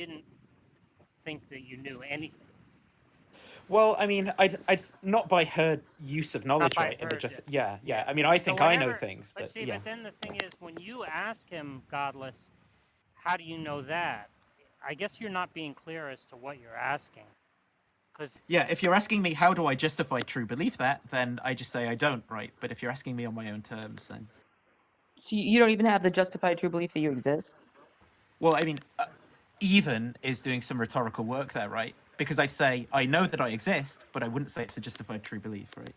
didn't think that you knew anything. Well, I mean, I'd not by her use of Not knowledge, by right? In the her, just, yeah, yeah. yeah. I mean, I So think I know whatever, things, but but see, yeah. but then the thing is, when you ask him, godless, how do you know that? I guess you're not being clear as to what you're asking, because Yeah, if you're asking me how do I justify true belief, then I just say I don't, right? But if you're asking me on my own terms, then So you don't even have the justified true belief that you exist. well, I mean, even is doing some rhetorical work there, right? Because I'd say I know that I exist, but I wouldn't say it's a justified true belief, right?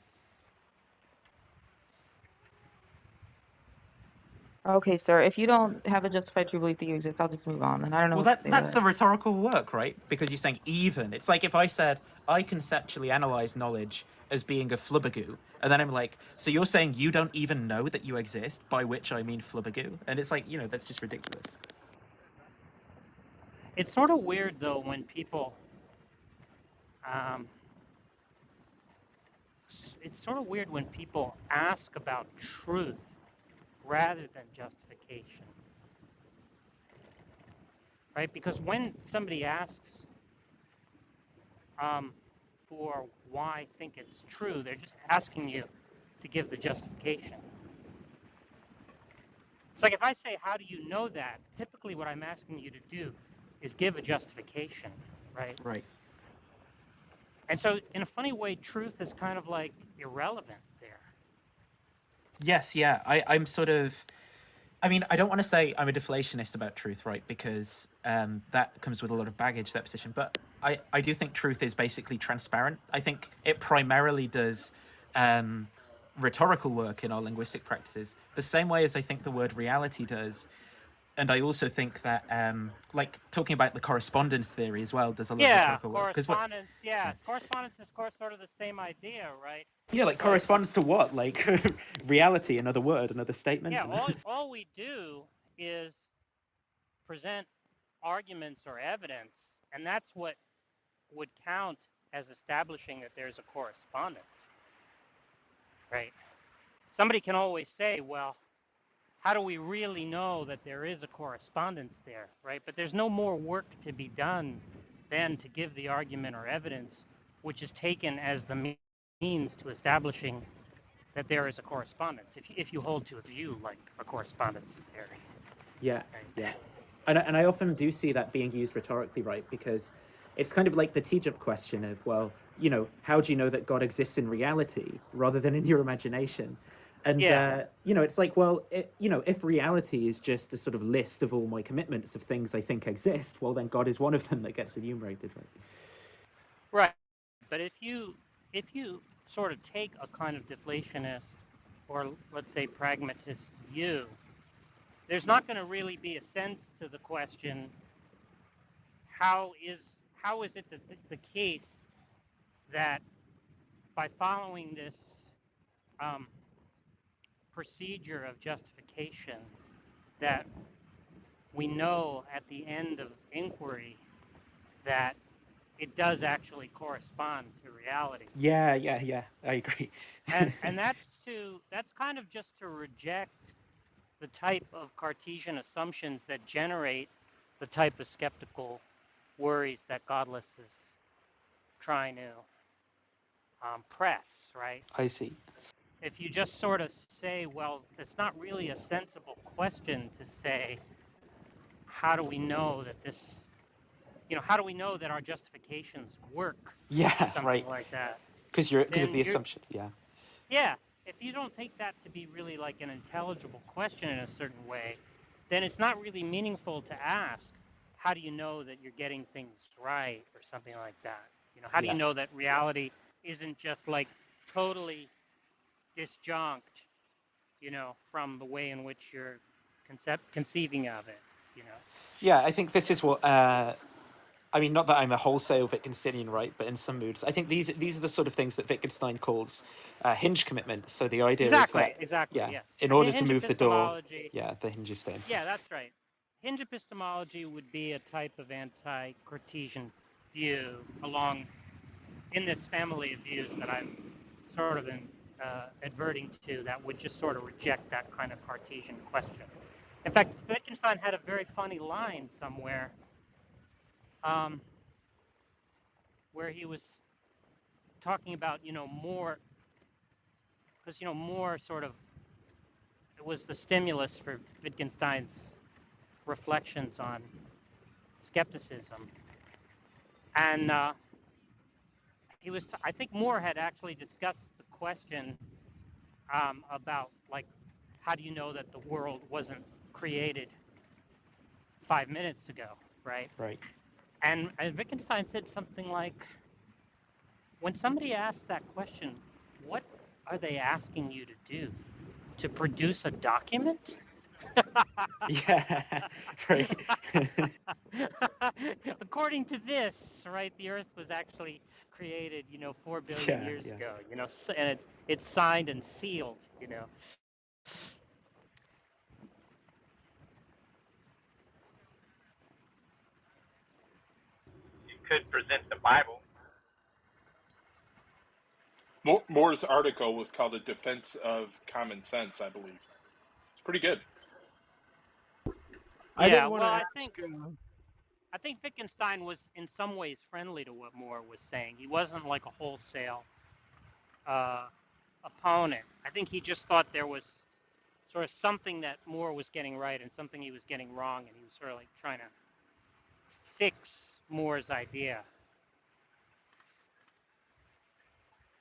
Okay, sir. If you don't have a justified true belief that you exist, I'll just move on. And I don't know Well, what to say to that's that. the rhetorical work, right? Because you're saying even. It's like if I said I conceptually analyze knowledge as being a flubbergoo, and then I'm like, so you're saying you don't even know that you exist, by which I mean flubbergoo, and it's like, that's just ridiculous. it's sort of weird though when people, um, it's sort of weird when people ask about truth rather than justification, right? Because when somebody asks um, for why I think it's true, they're just asking you to give the justification. It's like if I say, how do you know that? Typically what I'm asking you to do is give a justification, right? Right. And so in a funny way, truth is kind of like irrelevant there. Yes, yeah. I'm sort of. I mean, I don't want to say I'm a deflationist about truth, right? Because that comes with a lot of baggage, that position. But I do think truth is basically transparent. I think it primarily does um, rhetorical work in our linguistic practices, the same way as I think the word reality does. And I also think that, like, talking about the correspondence theory as well, does a lot of Yeah, rhetorical work. Because what, correspondence. Yeah, correspondence is sort of the same idea, right? yeah, like, But corresponds to what? Like, reality, another word, another statement. yeah, all we do is present arguments or evidence, and that's what would count as establishing that there's a correspondence, right? Somebody can always say, well, how do we really know that there is a correspondence there, right? But there's no more work to be done than to give the argument or evidence, which is taken as the means to establishing that there is a correspondence, if you hold to a view like a correspondence theory. Yeah, Right? yeah. And I often do see that being used rhetorically, right? Because it's kind of like the teach-up question of, well, how do you know that God exists in reality rather than in your imagination? And, Yeah, it's like, well, if reality is just a sort of list of all my commitments of things I think exist, well, then God is one of them that gets enumerated, right? right. But if you sort of take a kind of deflationist or let's say pragmatist view, there's not going to really be a sense to the question how is how is it the case that by following this um, procedure of justification that we know at the end of inquiry that it does actually correspond to reality. Yeah, yeah, yeah. I agree. And that's kind of just to reject the type of Cartesian assumptions that generate the type of skeptical worries that Godless is trying to press, right? I see. If you just sort of say, well, it's not really a sensible question to say, how do we know that this, how do we know that our justifications work or Yeah, something right. like that? Because of Then the you're, assumptions. Yeah. yeah, if you don't take that to be really like an intelligible question in a certain way, then it's not really meaningful to ask, how do you know that you're getting things right or something like that? How do you Yeah. know that reality isn't just like totally disjunct, from the way in which you're conceiving of it, you know? Yeah, I think this is what I mean, not that I'm a wholesale Wittgensteinian, right? But in some moods, I think these are the sort of things that Wittgenstein calls hinge commitments. So the idea is that, Exactly, yeah, yes. in order to Hinge move the door, epistemology, yeah, the hinge is staying. yeah, that's right. Hinge epistemology would be a type of anti-Cartesian view along in this family of views that I'm sort of adverting to that would just sort of reject that kind of Cartesian question. In fact, Wittgenstein had a very funny line somewhere um, where he was talking about, more, because, more sort of, it was the stimulus for Wittgenstein's reflections on skepticism. And he was, I think Moore had actually discussed the question about, like, how do you know that the world wasn't created 5 minutes ago, right? Right. And Wittgenstein said something like, when somebody asks that question, what are they asking you to do? To produce a document? Yeah. Right. According to this, right, the Earth was actually created, 4 billion Yeah. years Yeah. ago, and it's signed and sealed. You could present the Bible. Moore's article was called "A Defense of Common Sense," I believe. It's pretty good. I did Yeah, want well, to I ask. think I think Wittgenstein was in some ways friendly to what Moore was saying. He wasn't like a wholesale uh, opponent. I think he just thought there was sort of something that Moore was getting right and something he was getting wrong, and he was sort of like trying to fix Moore's idea.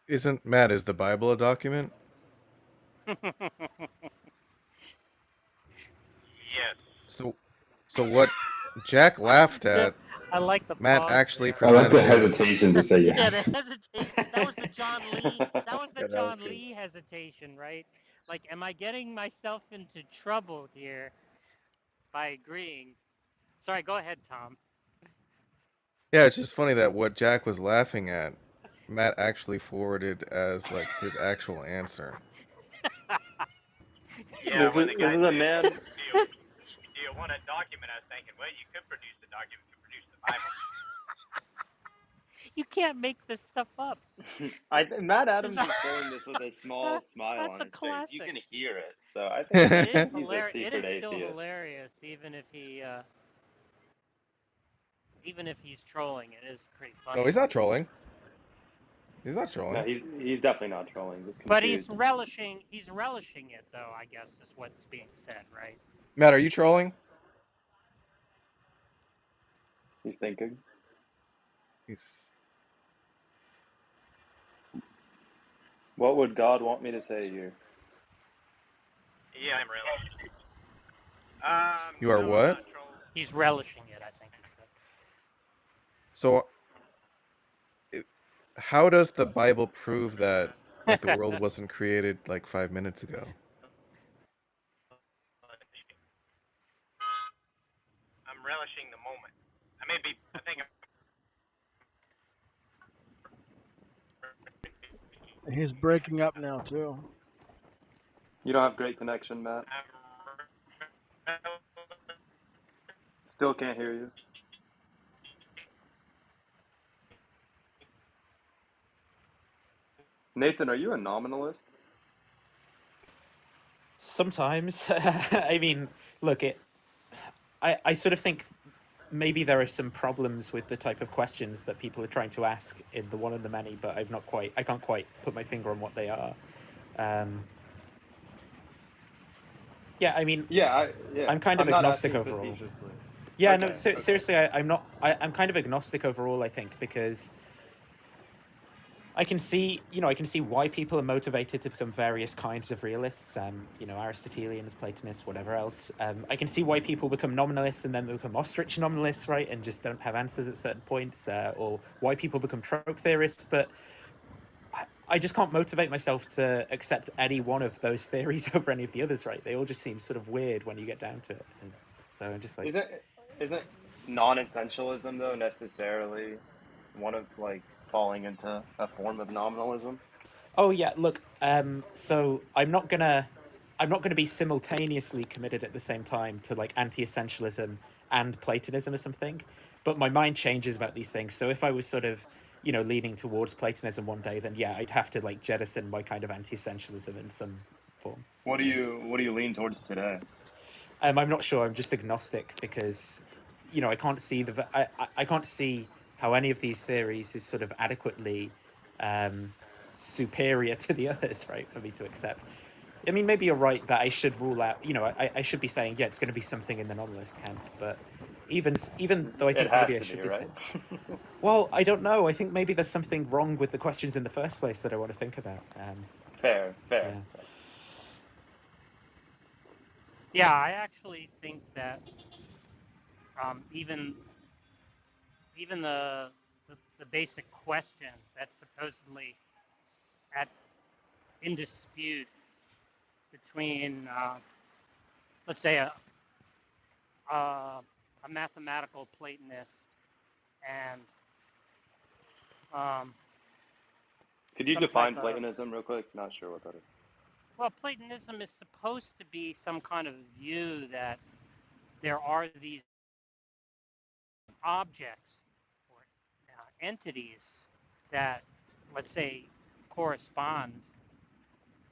Isn't Matt, is the Bible a document? Yes. So what Jack laughed at, I like the Matt pause actually there. I like the presented. hesitation to say Yeah, the yes. hesitation. That was the John Lee. That was the Yeah, that was John good. Lee hesitation, right? Like, am I getting myself into trouble here by agreeing? Sorry, go ahead, Tom. Yeah, it's just funny that what Jack was laughing at, Matt actually forwarded as like his actual answer. Yeah, This when is the this guy is a said, man. do you want a document? I was thinking, well, you could produce the document, you could produce the Bible. You can't make this stuff up. Matt Adams is saying this with a small smile That's on a his face. You classic. can hear it. So I think It is he's a hilarious. It is secret still atheist. hilarious, even if he's trolling. It is pretty No, funny. he's not trolling. He's not No, trolling. he's definitely not trolling. Just But he's confused. relishing. He's relishing it, though. I guess is what's being said, right? Matt, are you trolling? He's thinking. He's What would God want me to say here? Yeah, I'm really. You are No, I'm what? not trolling. He's relishing it. I think he said. So how does the Bible prove that like the world wasn't created like 5 minutes ago? I'm relishing the moment. I may be. I think. He's breaking up now too. You don't have great connection, Matt. I'm Still can't hear you. Nathan, are you a nominalist? Sometimes. I mean, look, I sort of think maybe there are some problems with the type of questions that people are trying to ask in the one and the many, but I can't quite put my finger on what they are. Yeah, I mean, I'm kind of I'm not agnostic asking overall. facetiously. Yeah, no, Okay, okay. seriously, I'm not. I'm kind of agnostic overall. I think because I can see, I can see why people are motivated to become various kinds of realists. Aristotelians, Platonists, whatever else. I can see why people become nominalists and then they become ostrich nominalists, right, and just don't have answers at certain points, or why people become trope theorists. But I just can't motivate myself to accept any one of those theories over any of the others, right? They all just seem sort of weird when you get down to it. And so I'm just like, Isn't non-essentialism though necessarily one of like falling into a form of nominalism? oh yeah, look, so I'm not gonna be simultaneously committed at the same time to like anti-essentialism and Platonism or something, but my mind changes about these things. So if I was sort of, leaning towards Platonism one day, then yeah, I'd have to like jettison my kind of anti-essentialism in some form. What do you lean towards today? I'm not sure. I'm just agnostic because, you know, I can't see I can't see how any of these theories is sort of adequately superior to the others, right? For me to accept. I mean, maybe you're right that I should rule out. You know, I should be saying, yeah, it's going to be something in the nominalist camp. But even though I It think has maybe I to be, should be right? saying, well, I don't know. I think maybe there's something wrong with the questions in the first place that I want to think about. Fair. Yeah. Yeah, I actually think that even the basic question that's supposedly at in dispute between let's say a mathematical Platonist and um, Could you some type define of, Platonism real quick? Not sure what that is. well, Platonism is supposed to be some kind of view that there are these objects or entities that, let's say, correspond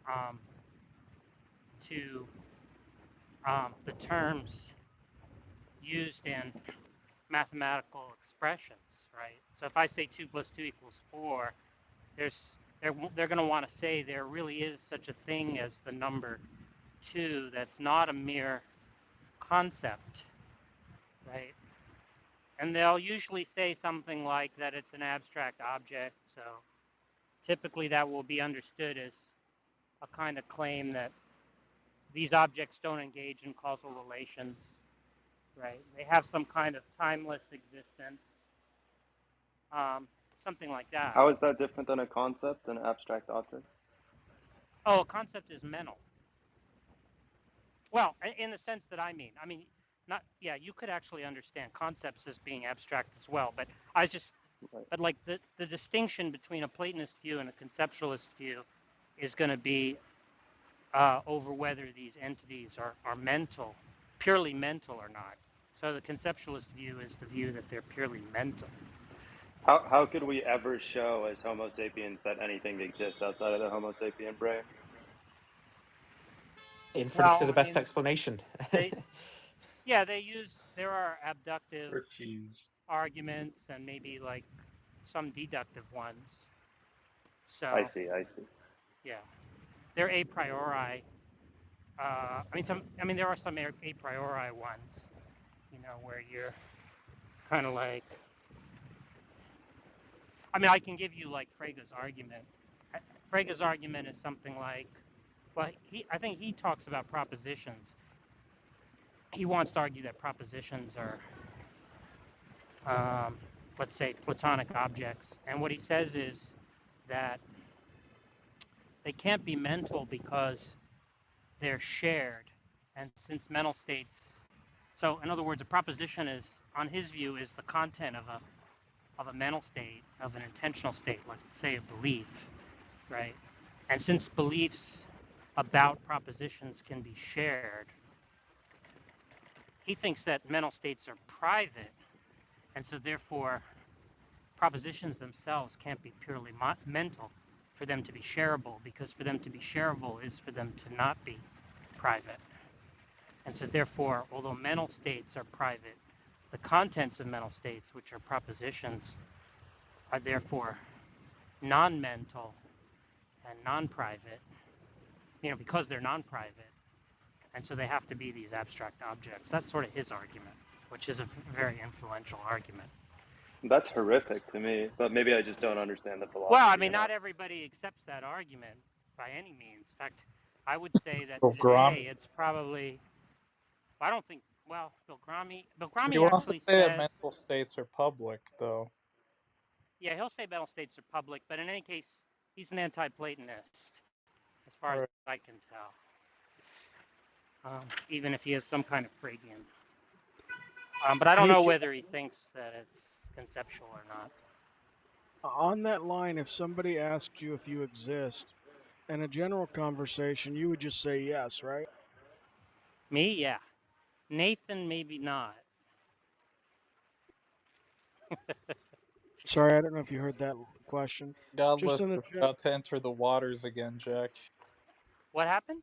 um, to the terms used in mathematical expressions, right? So if I say 2 plus 2 equals 4, there's they're going to want to say there really is such a thing as the number 2 that's not a mere concept, right? And they'll usually say something like that it's an abstract object, so typically that will be understood as a kind of claim that these objects don't engage in causal relations, right? They have some kind of timeless existence, um, something like that. How is that different than a concept, an abstract object? Oh, a concept is mental. Well, in the sense that I mean, not, yeah, you could actually understand concepts as being abstract as well, but I just, Right. but like the distinction between a Platonist view and a conceptualist view is going to be over whether these entities are mental, purely mental or not. So the conceptualist view is the view that they're purely mental. How could we ever show as Homo sapiens that anything exists outside of the Homo sapien brain? Inference to Well, the I best mean, explanation. they, yeah, there are abductive Refuse. arguments and maybe like some deductive ones. I So, see, I see. yeah, they're a priori. I mean, there are some a priori ones, you know, where you're kind of like, I mean, I can give you like Frege's argument. Frege's argument is something like, well, I think he talks about propositions. He wants to argue that propositions are, let's say, Platonic objects. And what he says is that they can't be mental because they're shared. And since mental states, so in other words, a proposition is, on his view, is the content of a mental state, of an intentional state, let's say a belief, right? And since beliefs about propositions can be shared, he thinks that mental states are private, and so therefore propositions themselves can't be purely mental for them to be shareable, because for them to be shareable is for them to not be private. And so therefore, although mental states are private, the contents of mental states, which are propositions, are therefore non-mental and non-private, you know, because they're non-private. And so they have to be these abstract objects. That's sort of his argument, which is a very influential argument. That's horrific to me, but maybe I just don't understand the Well, I philosophy mean, enough. not everybody accepts that argument by any means. In fact, I would say that Bill today Grommy. it's probably, I don't think, well, Bill He Grommy wants to actually say that says, mental states are public, though. yeah, he'll say mental states are public, but in any case, he's an anti-Platonist, as far as Right. I can tell, even if he has some kind of Fregean. But I don't Hey, know whether he thinks that it's conceptual or not. on that line, if somebody asked you if you exist, in a general conversation, you would just say yes, right? Me, yeah. Nathan, maybe not. Sorry, I don't know if you heard that question. Just Godless in the is about to enter the waters again, Jack. What happened?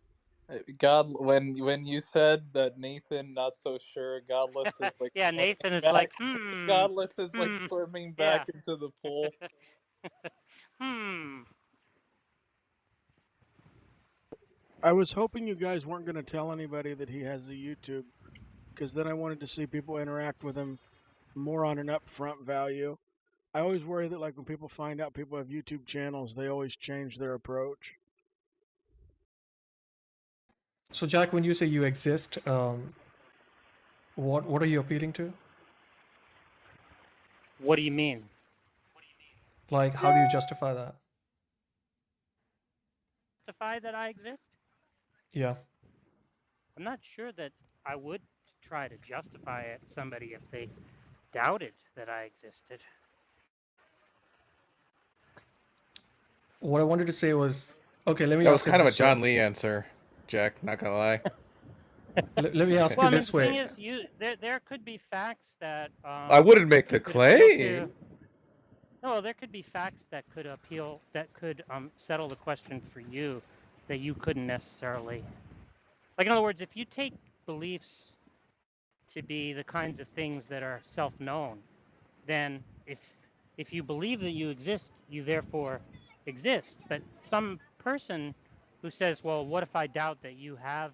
God, when you said that Nathan not so sure, Godless is like Yeah, swimming Nathan is back. like, Godless is like swimming yeah, back into the pool. I was hoping you guys weren't going to tell anybody that he has a YouTube, because then I wanted to see people interact with him more on an upfront value. I always worry that like when people find out people have YouTube channels, they always change their approach. So, Jack, when you say you exist, what are you appealing to? What do you mean? Like, how do you justify that? Justify that I exist? Yeah. I'm not sure that I would try to justify it to somebody if they doubted that I existed. What I wanted to say was, okay, let me That was ask it kind of a this way. John Lee answer, Jack. Not gonna lie. Let me ask Well, you I mean, this the thing way. is, there could be facts that I wouldn't make you the could appeal to. claim. No, there could be facts that could appeal, that could settle the question for you, that you couldn't necessarily. Like, in other words, if you take beliefs to be the kinds of things that are self-known, then if you believe that you exist, you therefore exist. But some person who says, well, what if I doubt that you have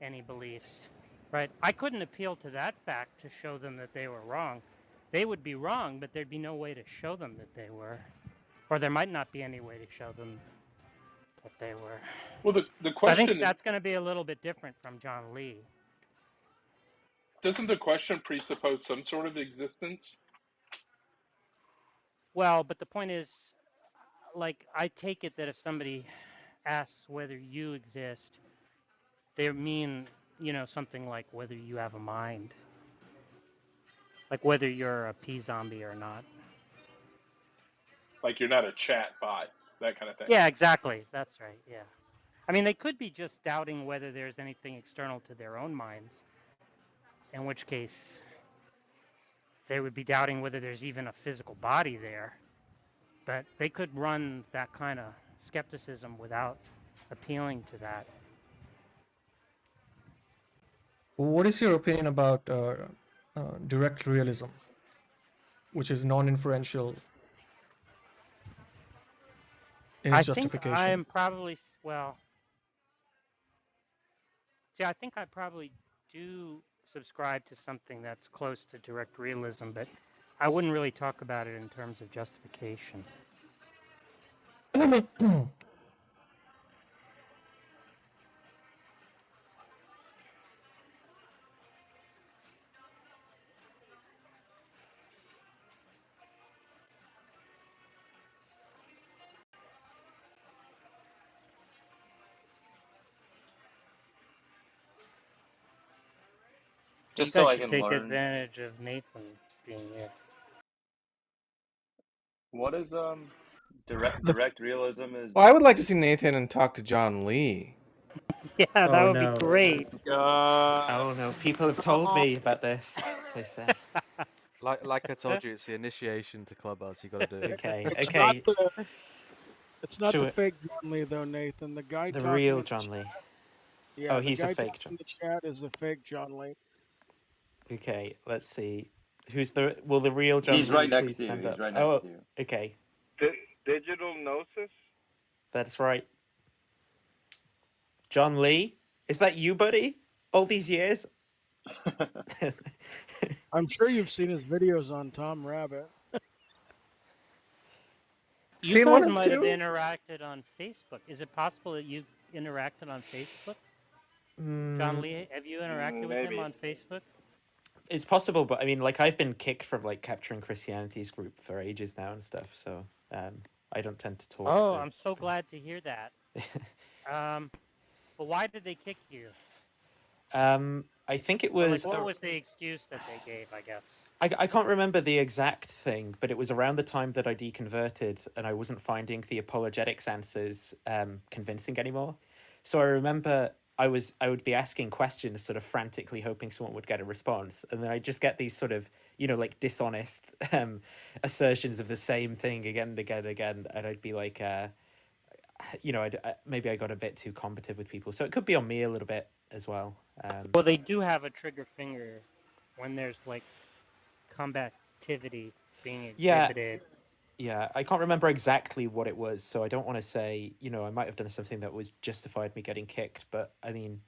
any beliefs, right? I couldn't appeal to that fact to show them that they were wrong. They would be wrong, but there'd be no way to show them that they were. Or there might not be any way to show them that they were. Well, the So I think question that's going to be a little bit different from John Lee. doesn't the question presuppose some sort of existence? Well, but the point is, like, I take it that if somebody asks whether you exist, they mean, something like whether you have a mind, like whether you're a pea zombie or not. Like you're not a chat bot, that kind of thing. Yeah, exactly. That's right. Yeah. I mean, they could be just doubting whether there's anything external to their own minds, in which case they would be doubting whether there's even a physical body there. But they could run that kind of skepticism without appealing to that. What is your opinion about direct realism, which is non-inferential in I its think justification? I'm probably, well, see, I think I probably do subscribe to something that's close to direct realism, but I wouldn't really talk about it in terms of justification. You Just so guys I should can take learn. advantage of Nathan being here. What is direct The direct realism Well, I is would like to see Nathan and talk to John Lee. Yeah, that Oh would be no. great. Oh no, people have told God. me about this. They said. Like I told you, it's the initiation to clubhouse. You got to do it. Okay, it's not okay. the Sure. fake John Lee though, Nathan. The guy The talking real in the John Lee. yeah, Oh, the he's a guy fake talking John. in the chat is the fake John Lee. Okay, let's see. Will the real John he's Lee right next please to you. stand He's up? right next Oh, to you. okay. Digital Gnosis? That's right. John Lee? Is that you, buddy? All these years? I'm sure you've seen his videos on Tom Rabbit. You Seen one guys or might have two? interacted on Facebook. Is it possible that you interacted on Facebook? John Lee, have you interacted with him Maybe. on Facebook? It's possible, but I mean, like, I've been kicked from like Capturing Christianity's group for ages now and stuff, so I don't tend to talk Oh, to. I'm so glad to hear that. But why did they kick you? I think it Or, like, was. what was the excuse that they gave, I guess? I can't remember the exact thing, but it was around the time that I deconverted and I wasn't finding the apologetics answers convincing anymore. So I remember I would be asking questions, sort of frantically hoping someone would get a response, and then I just get these sort of like dishonest assertions of the same thing again and again and again, and I'd be like, you know, maybe I got a bit too combative with people, so it could be on me a little bit as well. Well, they do have a trigger finger when there's like combativity being Yeah, exhibited. yeah, I can't remember exactly what it was, so I don't want to say, you know, I might have done something that was justified me getting kicked, but I mean,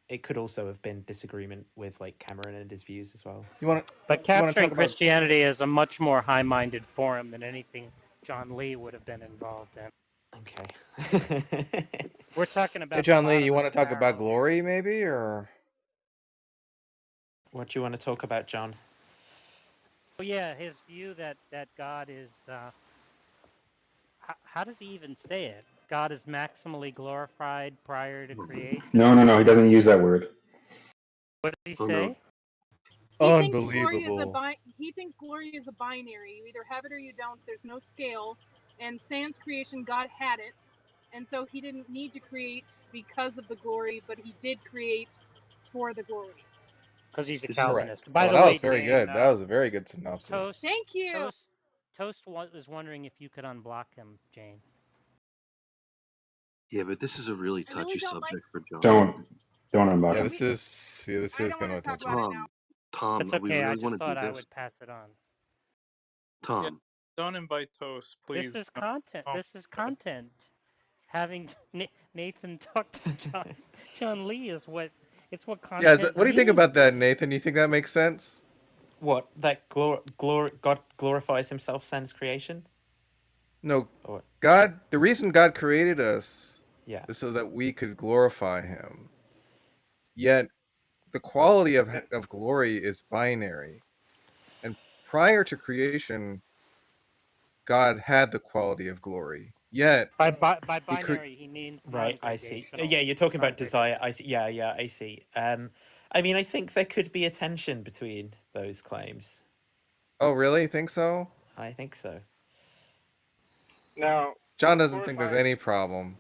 it could also have been disagreement with like Cameron and his views as well. You want to But you want to capturing talk about? Christianity is a much more high-minded forum than anything John Lee would have been involved in. Okay. We're talking Hey, about the John Lee, bottom you of want the to talk about barrel here. glory, maybe, or What do you want to talk about, John? Oh yeah, his view that God is how does he even say it? God is maximally glorified prior to creation. No, he doesn't use that word. What did he Oh no. say? He thinks glory is unbelievable? he thinks glory is a binary. You either have it or you don't. There's no scale. And sans creation, God had it, and so he didn't need to create because of the glory, but he did create for the glory. Because he's a Correct. Calvinist. By Oh, the that way, was very Jane, good. That was a very good Toast, synopsis. Thank you. Toast was wondering if you could unblock him, Jane. Yeah, but this is a really I really touchy don't like. subject for John. Don't unblock Yeah, Yeah, him. we. this I is don't want kind to of talk touchy. about it now. Tom, That's we okay. I really just want to do thought I this? would pass it on. Yeah, Tom, don't invite Toast, This please. is content. No. This is content. Having Nathan talk to John Lee is what what Yeah, content what do you think means. about that, Nathan? You think that makes sense? What that God glorifies Himself sans creation? No, Or God. The reason God created us yeah, is so that we could glorify Him. Yet the quality of glory is binary, and prior to creation, God had the quality of glory. Yet By He binary, he means right. I see. non-gradational. Yeah, you're talking about desire. Non-gradational. I see. Yeah, yeah, I see. I mean, I think there could be a tension between those claims. Oh, really? Think so? I think so. Now, John of doesn't course, think there's any problem.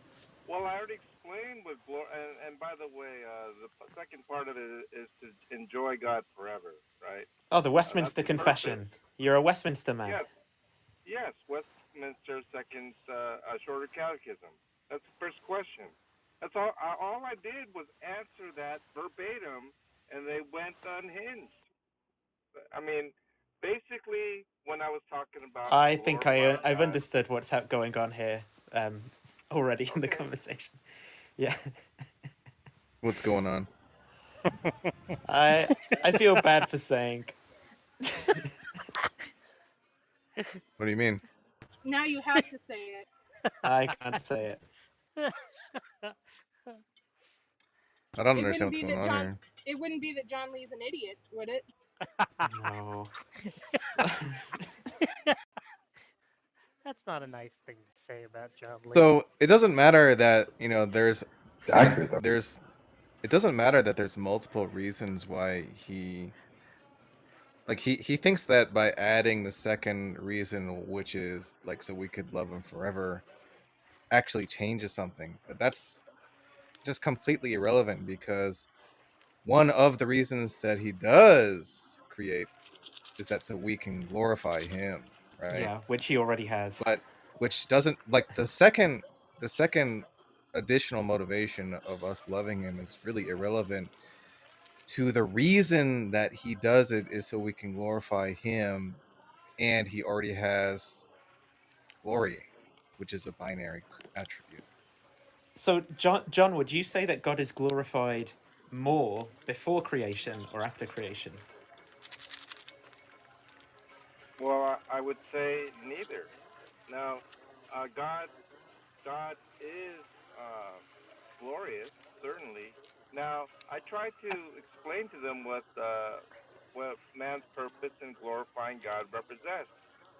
I already explained what glory. And by the way, the second part of it is to enjoy God forever, right? Oh, the That's Westminster the purpose. Confession. You're a Westminster man. Yes, yes. Westminster Second Shorter Catechism. That's the first question. That's all. All I did was answer that verbatim, and they went unhinged. I mean, basically, when I was talking about I think glorifying I've God, understood what's going on here already in the okay. conversation. Yeah, What's going on? I I feel bad for saying. What do you mean? Now you have to say it. I can't say it. I don't It understand wouldn't what's be going that on John. here. It wouldn't be that John Lee's an idiot, would it? No. That's not a nice thing to say about John Lee. So it doesn't matter that It's accurate though. there's it doesn't matter that there's multiple reasons why he thinks that by adding the second reason, which is like so we could love him forever, actually changes something. But that's just completely irrelevant because one of the reasons that he does create is that so we can glorify him, right? Yeah, which he already has. But which doesn't like the second additional motivation of us loving him is really irrelevant to the reason that he does it is so we can glorify him, and he already has glory, which is a binary attribute. So, John, would you say that God is glorified more before creation or after creation? Well, I would say neither. Now, God is glorious, certainly. Now, I try to explain to them what man's purpose in glorifying God represents.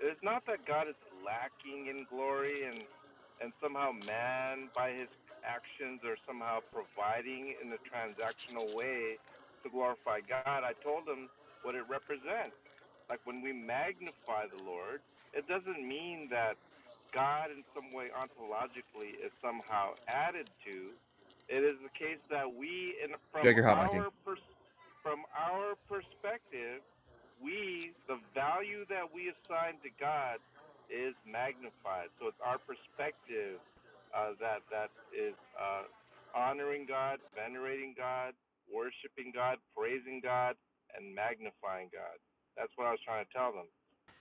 It is not that God is lacking in glory and somehow man by his actions are somehow providing in a transactional way to glorify God. I told them what it represents. Like when we magnify the Lord, it doesn't mean that God in some way ontologically is somehow added to. It is the case that we, Greg, you're hot, Mikey. from our perspective, the value that we assign to God is magnified. So it's our perspective that is honoring God, venerating God, worshiping God, praising God, and magnifying God. That's what I was trying to tell them.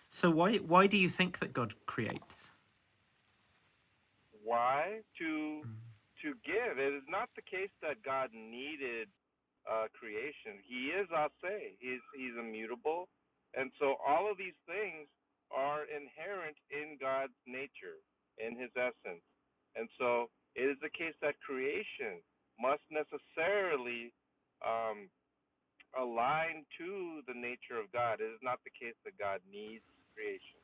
So why do you think that God creates? Why? To give. It is not the case that God needed creation. He is ase. He's immutable, and so all of these things are inherent in God's nature, in His essence, and so it is the case that creation must necessarily um, align to the nature of God. It is not the case that God needs creation.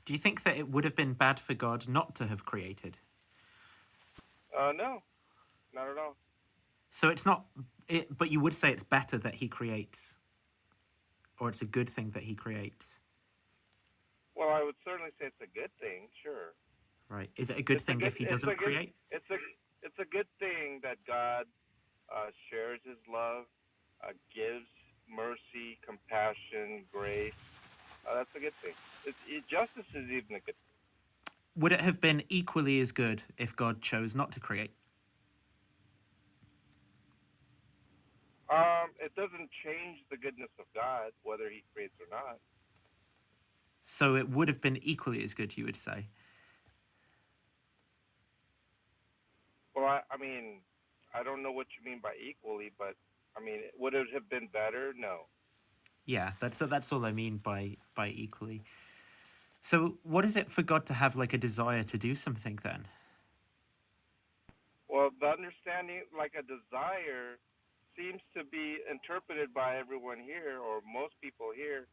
Do you think that it would have been bad for God not to have created? No, not at all. So it's not it, but you would say it's better that he creates, or it's a good thing that he creates. Well, I would certainly say it's a good thing. Sure, Right. Is it a good it's a thing good. if he It's a doesn't good. create? It's a good thing that God shares His love, gives mercy, compassion, grace. That's a good thing. Justice is even a good thing. Would it have been equally as good if God chose not to create? It doesn't change the goodness of God whether He creates or not. So it would have been equally as good, you would say. Well, I mean, I don't know what you mean by equally, but I mean, would it have been better? No. Yeah, that's all I mean by equally. So what is it for God to have like a desire to do something then? Well, the understanding, like a desire, seems to be interpreted by everyone here, or most people here,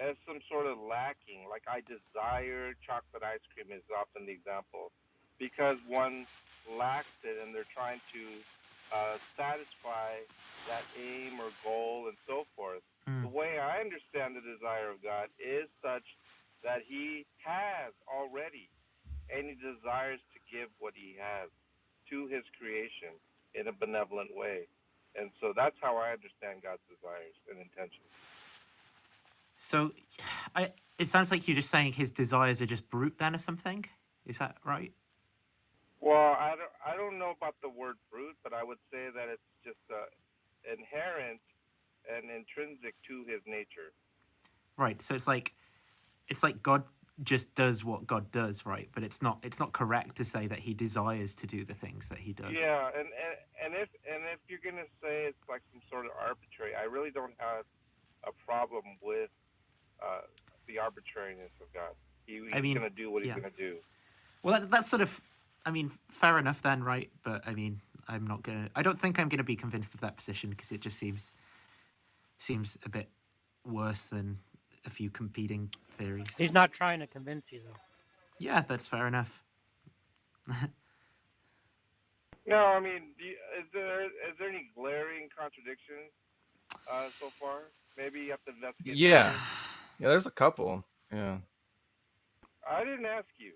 as some sort of lacking. Like, I desire chocolate ice cream is often the example, because one lacks it and they're trying to satisfy that aim or goal and so forth. The Mm. way I understand the desire of God is such that He has already, and He desires to give what He has to His creation in a benevolent way. And so that's how I understand God's desires and intentions. So it sounds like you're just saying his desires are just brute then or something. Is that right? Well, I don't know about the word brute, but I would say that it's just inherent and intrinsic to His nature. Right. So it's like God just does what God does, right? But it's not correct to say that he desires to do the things that he does. Yeah, and if you're gonna say it's like some sort of arbitrary, I really don't have a problem with uh, the arbitrariness of God. I He's mean, gonna do what He's yeah. gonna do. Well, that's sort of, I mean, fair enough then, right? But I mean, I don't think I'm gonna be convinced of that position because it just seems a bit worse than a few competing theories. He's not trying to convince you, though. Yeah, that's fair enough. No, I mean, is there any glaring contradictions so far? Maybe you have to investigate Yeah, further. yeah. There's a couple. Yeah. I didn't ask you.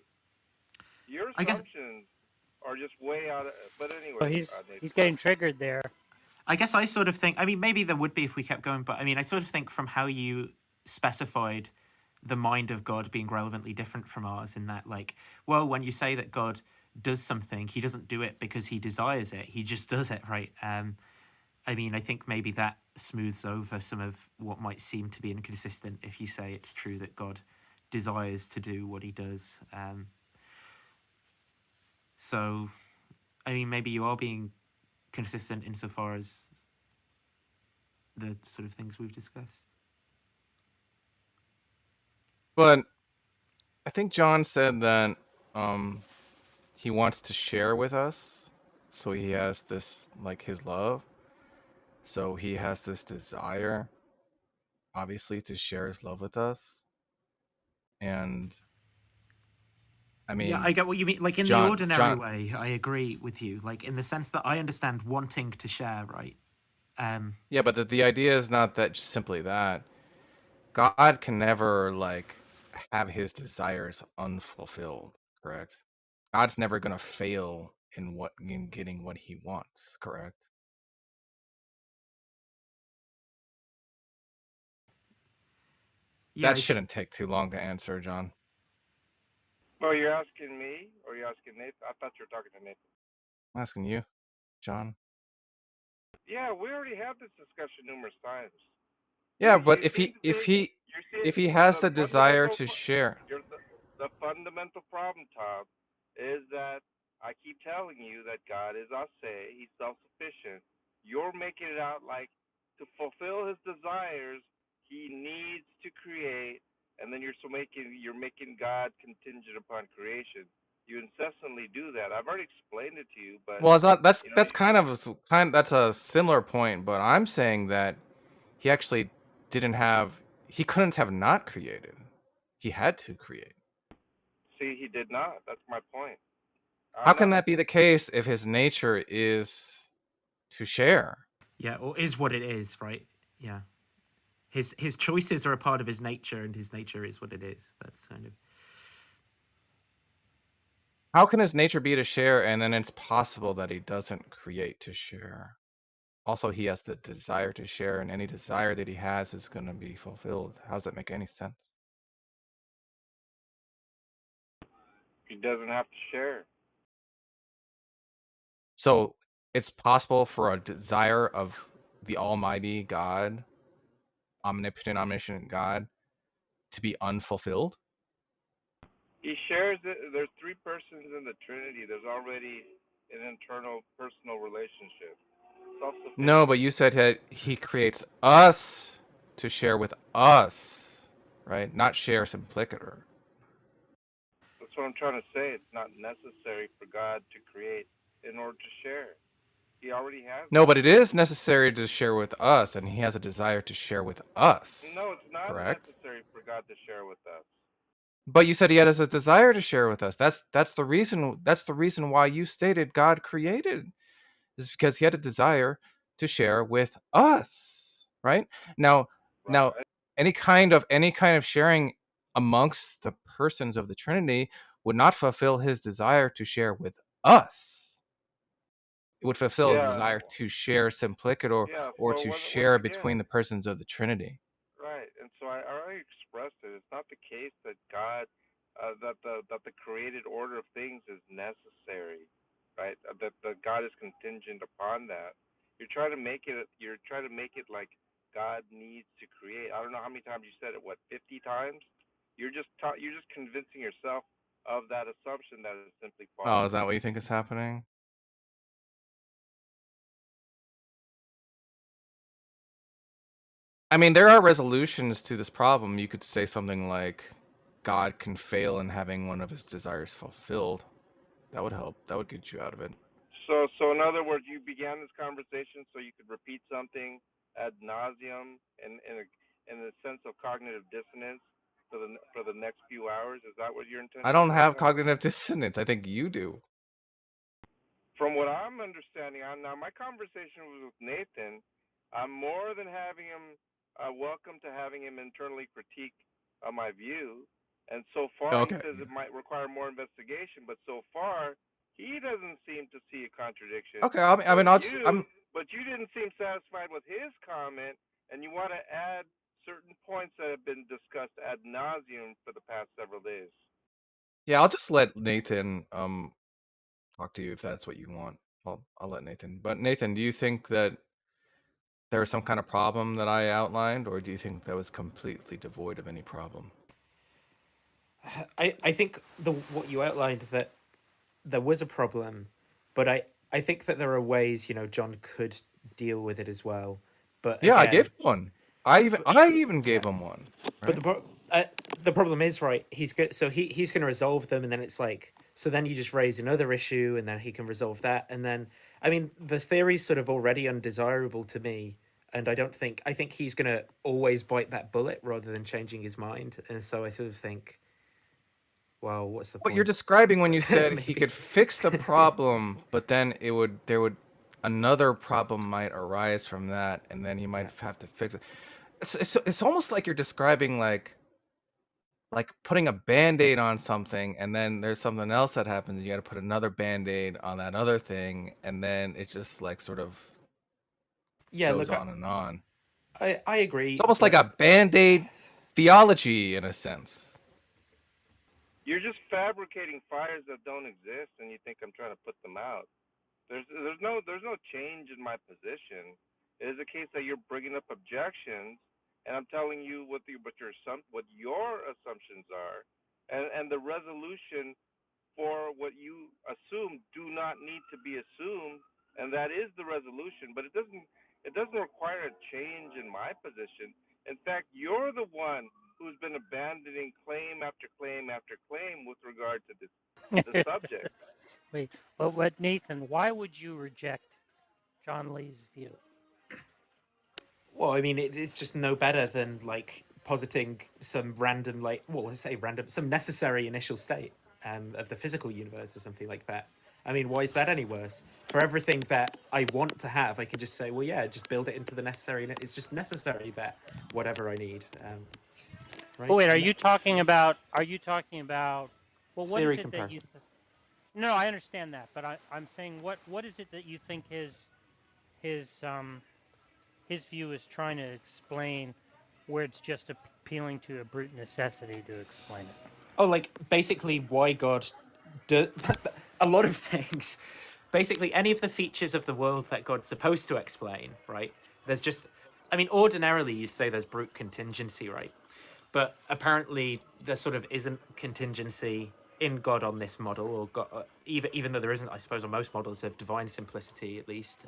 Your I guess assumptions are just way out. But But anyways, he's Nathan. getting triggered there. I sort of think. I mean, maybe there would be if we kept going, but I mean, I sort of think from how you specified the mind of God being relevantly different from ours, in that, like, well, when you say that God does something, he doesn't do it because he desires it; he just does it, right? I mean, I think maybe that smooths over some of what might seem to be inconsistent if you say it's true that God desires to do what he does. So, I mean, maybe you are being consistent insofar as the sort of things we've discussed. But I think John said that um, he wants to share with us, so he has this like his love. So he has this desire, obviously, to share his love with us. And I Yeah, mean, I get what you mean. Like in the ordinary John, way, I agree with you. Like in the sense that I understand wanting to share, right? yeah, but the idea is not that simply that. God can never like have his desires unfulfilled, correct? God's never gonna fail in getting what he wants, correct? Yeah, That shouldn't take too long to answer, John. Well, you're asking me, or you're asking Nathan? I thought you were talking to Nathan. I'm asking you, John. Yeah, we already had this discussion numerous times. Yeah, but You seem to think if he has the the desire fundamental to share. the fundamental problem, Tom, is that I keep telling you that God is ase, He's self-sufficient. You're making it out like to fulfill His desires, He needs to create, and then you're making God contingent upon creation. You incessantly do that. I've already explained it to you, but Well, it's not. you know, That's that's a similar point. But I'm saying that he actually didn't have. He couldn't have not created. He had to create. see, He did not. That's my point. How I'm can not. that be the case if his nature is to share? Yeah, or is what it is, right? Yeah. His choices are a part of his nature, and his nature is what it is. That's kind of. How can his nature be to share, and then it's possible that he doesn't create to share? Also, he has the desire to share, and any desire that he has is going to be fulfilled. How does that make any sense? He doesn't have to share. So it's possible for a desire of the Almighty God, omnipotent, omniscient God, to be unfulfilled? He shares it. There's three persons in the Trinity. There's already an internal personal relationship. No, but Self-sufficient. you said that he creates us to share with us, right? Not share simplicator. That's what I'm trying to say. It's not necessary for God to create in order to share. He already has No, that. but it is necessary to share with us, and he has a desire to share with us, No, it's not correct? necessary for God to share with us. But you said he has a desire to share with us. That's the reason. That's the reason why you stated God created, is because he had a desire to share with us, right? Now, Right. any kind of sharing amongst the persons of the Trinity would not fulfill his desire to share with us. It would fulfill his Yeah. desire to share simplicator Yeah. or So to once share again, between the persons of the Trinity. right. And so I already expressed it. It's not the case that God, that the created order of things is necessary, right? That God is contingent upon that. You're trying to make it. You're trying to make it like God needs to create. I don't know how many times you said it. What, 50 times? You're just convincing yourself of that assumption that is simply Oh, false. is that what you think is happening? I mean, there are resolutions to this problem. You could say something like, God can fail in having one of his desires fulfilled. That would help. That would get you out of it. So in other words, you began this conversation so you could repeat something ad nauseum in a sense of cognitive dissonance for the next few hours. Is that what your I intentions don't are, have Tom? cognitive dissonance. I think you do. From what I'm understanding, now my conversation was with Nathan. I'm more than having him welcome to having him internally critique my view. And so far, he Okay. says it might require more investigation. But so far, he doesn't seem to see a contradiction. Okay. I mean, But you didn't seem satisfied with his comment, and you want to add certain points that have been discussed ad nauseum for the past several days. Yeah, I'll just let Nathan talk to you if that's what you want. I'll let Nathan. But Nathan, do you think that there was some kind of problem that I outlined, or do you think that was completely devoid of any problem? I think what you outlined, that there was a problem, but I think that there are ways, John could deal with it as well. But Yeah, I again, gave one. I even gave him one. but Right? the problem is, right, he's good, so he's going to resolve them, and then it's like, so then you just raise another issue, and then he can resolve that, and then, I mean, the theory's sort of already undesirable to me, and I think he's going to always bite that bullet rather than changing his mind, and so I sort of think, well, what's the What you're point? describing when you said he Maybe. could fix the problem, but then there would another problem might arise from that, and then he might Yeah. have to fix it. It's almost like you're describing like putting a band-aid on something, and then there's something else that happens, and you got to put another band-aid on that other thing, and then it just like sort of Yeah, goes look, on and on. I It's agree, almost like but a band-aid theology in a sense. You're just fabricating fires that don't exist, and you think I'm trying to put them out. There's no change in my position. It is a case that you're bringing up objections, and I'm telling you what your assumptions are, and the resolution for what you assume do not need to be assumed, and that is the resolution. But it doesn't require a change in my position. In fact, you're the one who's been abandoning claim after claim after claim with regard to the subject. Wait, but what Nathan? Why would you reject John Lee's view? Well, I mean, it's just no better than like positing some random, like, well, let's say random, some necessary initial state of the physical universe or something like that. I mean, why is that any worse? For everything that I want to have, I can just say, well, yeah, just build it into the necessary. It's just necessary that whatever I need, But right? wait, are And you talking about? Are you talking about? Well, what is theory it that you? comparison. No, I understand that, but I'm saying what is it that you think his his view is trying to explain, where it's just appealing to a brute necessity to explain it. Oh, like basically why God do a lot of things. Basically, any of the features of the world that God's supposed to explain, right? There's just, I mean, ordinarily you say there's brute contingency, right? But apparently there sort of isn't contingency in God on this model, or God, even though there isn't, I suppose, on most models of divine simplicity at least.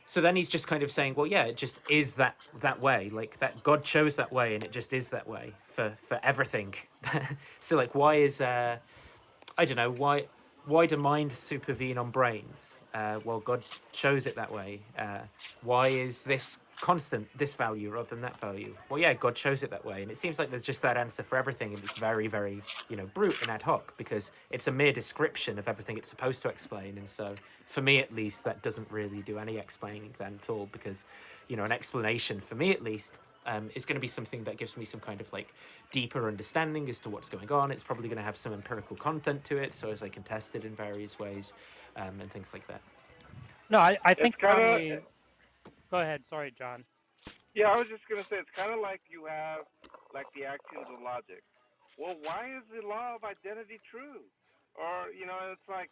So then he's just kind of saying, well, yeah, it just is that way, like that God chose that way, and it just is that way for everything. So like, why is I don't know why do minds supervene on brains? Well, God chose it that way. Why is this constant, this value rather than that value? Well, yeah, God chose it that way, and it seems like there's just that answer for everything, and it's very, very brute and ad hoc because it's a mere description of everything it's supposed to explain. And so, for me at least, that doesn't really do any explaining then at all because, an explanation for me at least is going to be something that gives me some kind of like deeper understanding as to what's going on. It's probably going to have some empirical content to it, so as I can test it in various ways and things like that. No, I It's think kind John of Lee. Go ahead. Sorry, John. Yeah, I was just gonna say it's kind of like you have like the axioms of logic. Well, why is the law of identity true? Or it's like,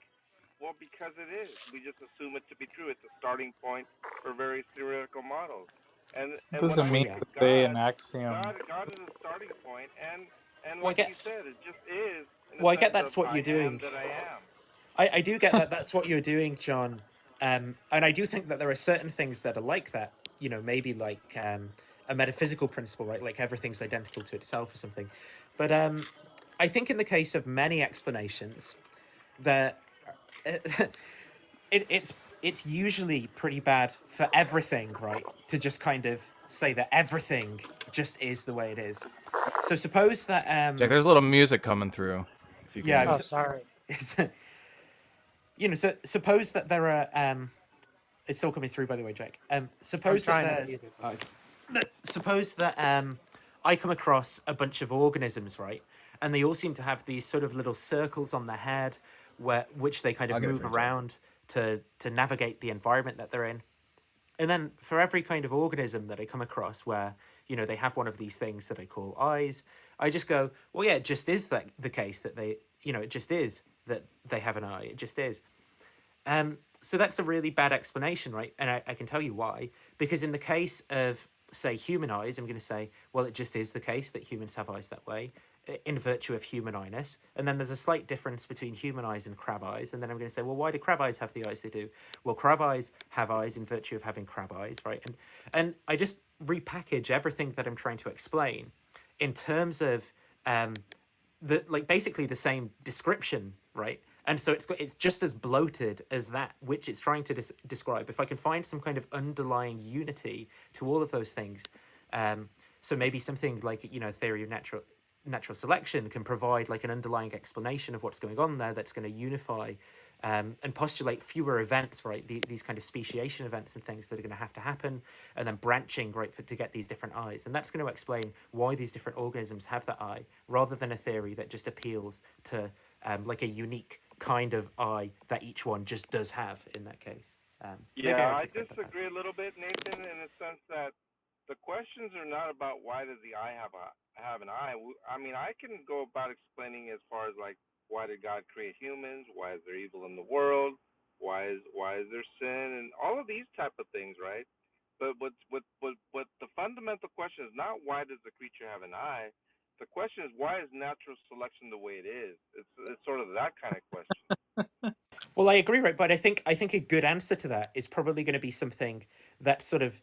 well, because it is. We just assume it to be true. It's a starting point for various theoretical models. It And when I doesn't Well, mean look yeah. to at say an God, axiom. God is a starting point, and Well, I like get. you said, it just is in the Well, I get sense of that's what I you're am doing. that I am. I do get that that's what you're doing, John. And I do think that there are certain things that are like that. Maybe like a metaphysical principle, right? Like everything's identical to itself or something. But I think in the case of many explanations, that it's usually pretty bad for everything, right? To just kind of say that everything just is the way it is. So suppose that Jack, there's a little music coming through. If you yeah, I can. Oh, was sorry. so suppose that there are it's still coming through, by the way, Jack. I'm Suppose that trying to there's mute it. suppose that I come across a bunch of organisms, right? And they all seem to have these sort of little circles on their head which they kind I'll of get it move for you, Jack. around to navigate the environment that they're in. And then for every kind of organism that I come across where, they have one of these things that I call eyes, I just go, well, yeah, it just is that the case that they, it just is that they have an eye. It just is. So that's a really bad explanation, right? And I can tell you why. Because in the case of, say, human eyes, I'm going to say, well, it just is the case that humans have eyes that way in virtue of human eye-ness. And then there's a slight difference between human eyes and crab eyes. And then I'm going to say, well, why do crab eyes have the eyes they do? Well, crab eyes have eyes in virtue of having crab eyes, right? And I just repackage everything that I'm trying to explain in terms of basically the same description, right? And so it's just as bloated as that which it's trying to describe. If I can find some kind of underlying unity to all of those things, so maybe something like theory of natural selection can provide like an underlying explanation of what's going on there that's going to unify and postulate fewer events, right? These kind of speciation events and things that are going to happen, and then branching, right, to get these different eyes. And that's going to explain why these different organisms have that eye, rather than a theory that just appeals to like a unique kind of eye that each one just does have in that case. Maybe Yeah, I I articulated that bad. disagree a little bit, Nathan, in the sense that the questions are not about why does the eye have an eye. I mean, I can go about explaining as far as like why did God create humans? Why is there evil in the world? Why is there sin and all of these type of things, right? But what the fundamental question is not why does the creature have an eye. The question is why is natural selection the way it is? It's sort of that kind of question. Well, I agree, right? But I think a good answer to that is probably going to be something that sort of,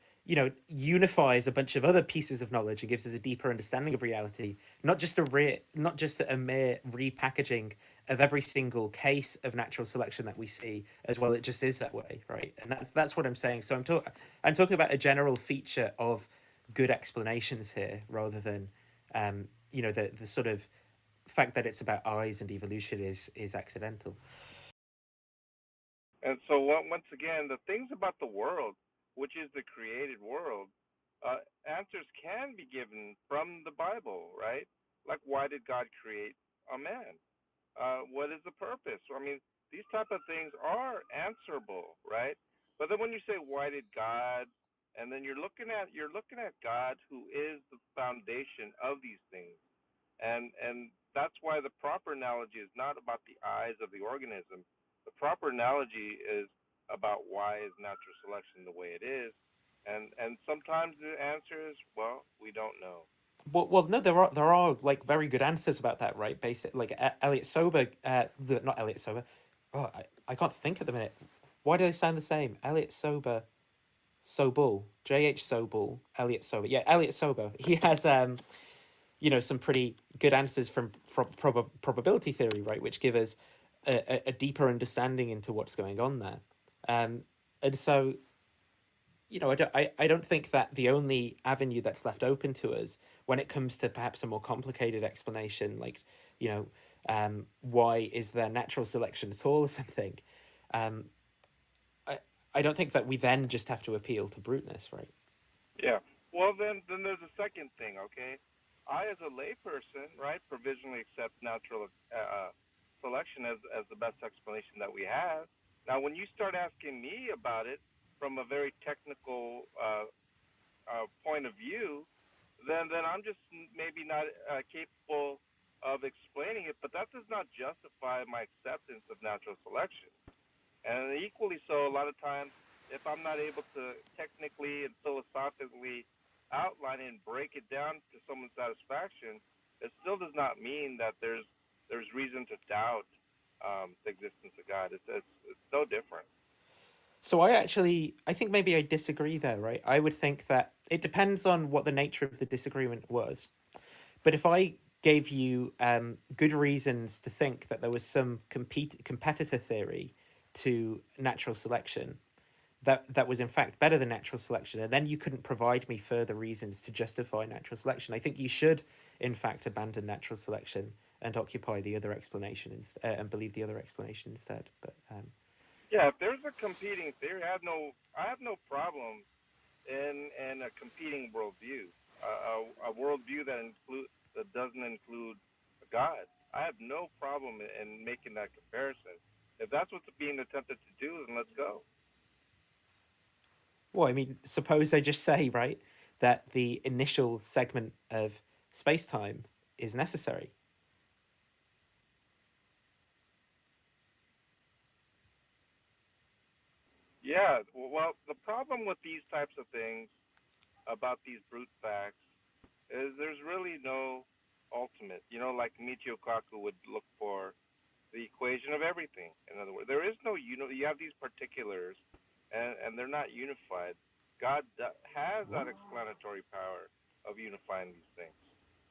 unifies a bunch of other pieces of knowledge and gives us a deeper understanding of reality, not just a mere repackaging of every single case of natural selection that we see as well. It just is that way, right? And that's what I'm saying. So I'm talking about a general feature of good explanations here, rather than the sort of fact that it's about eyes and evolution is accidental. And so, once again, the things about the world, which is the created world, answers can be given from the Bible, right? Like, why did God create a man? What is the purpose? I mean, these type of things are answerable, right? But then when you say, why did God, and then you're looking at God, who is the foundation of these things, and that's why the proper analogy is not about the eyes of the organism. The proper analogy is about why is natural selection the way it is, and sometimes the answer is, well, we don't know. Well, no, there are like very good answers about that, right? Basic, like Elliot Sober, not Elliot Sober. Oh, I can't think at the minute. Why do they sound the same? Elliot Sober, Sobel, J.H. Sobel, Elliot Sober. Yeah, Elliot Sober. He has some pretty good answers from probability theory, right, which give us a deeper understanding into what's going on there. And so I don't think that the only avenue that's left open to us when it comes to perhaps a more complicated explanation, like, why is there natural selection at all or something, um, I, I don't think that we then just have to appeal to bruteness, right? Yeah. Well, then there's a second thing, okay? I, as a layperson, right, provisionally accept natural selection as the best explanation that we have. Now, when you start asking me about it from a very technical point of view, then I'm just maybe not capable of explaining it. But that does not justify my acceptance of natural selection. And equally so, a lot of times, if I'm not able to technically and philosophically outline it and break it down to someone's satisfaction, it still does not mean that there's reason to doubt the existence of God. It's no different. So I think maybe I disagree there, right? I would think that it depends on what the nature of the disagreement was. But if I gave you good reasons to think that there was some competitor theory to natural selection that was in fact better than natural selection, and then you couldn't provide me further reasons to justify natural selection, I think you should in fact abandon natural selection and occupy the other explanation and believe the other explanation instead. But Yeah, if there's a competing theory, I have no problem in a competing worldview, a worldview that doesn't include God. I have no problem in making that comparison. If that's what's being attempted to do, then let's go. well, I mean, suppose I just say, right, that the initial segment of space time is necessary. Yeah, well, the problem with these types of things about these brute facts is there's really no ultimate. Like Michio Kaku would look for the equation of everything. In other words, there is no you have these particulars, and they're not unified. God has that explanatory power of unifying these things.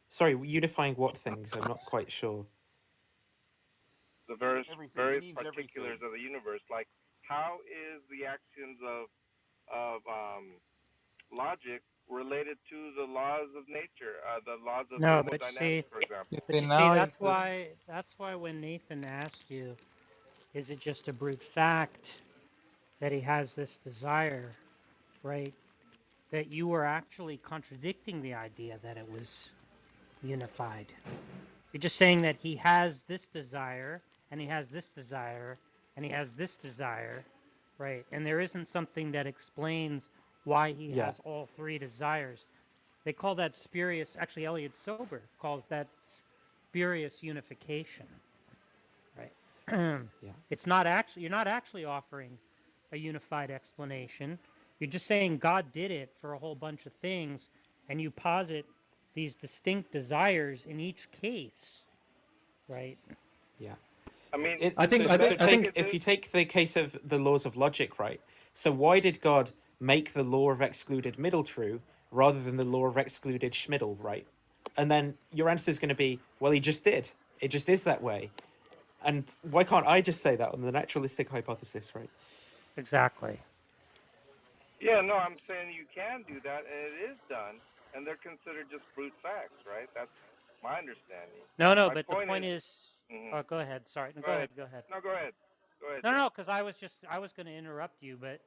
Sorry, unifying what things? I'm not quite sure. The various Everything. He various means particulars everything. of the universe, like how is the actions of logic related to the laws of nature, the laws of No, thermodynamics, for example. but you see, Now that's it's just why when Nathan asked you, is it just a brute fact that he has this desire, right? That you were actually contradicting the idea that it was unified. You're just saying that he has this desire, and he has this desire, and he has this desire, right? And there isn't something that explains why he Yeah. has all three desires. They call that spurious. Actually, Elliot Sober calls that spurious unification. Right? Yeah. It's not actually you're not actually offering a unified explanation. You're just saying God did it for a whole bunch of things, and you posit these distinct desires in each case, right? Yeah. I mean, I think I the think I thing think is If this. you take the case of the laws of logic, right? So why did God make the law of excluded middle true rather than the law of excluded schmiddle, right? And then your answer is going to be, well, he just did. It just is that way. And why can't I just say that on the naturalistic hypothesis, right? Exactly. Yeah, no, I'm saying you can do that, and it is done, and they're considered just brute facts, right? That's my understanding. No, My but the point point is, is, hmm oh, go ahead. Sorry, no, go go ahead. ahead. Go ahead. No, go ahead. Go ahead, No, Jeff. no, because I was going to interrupt you, but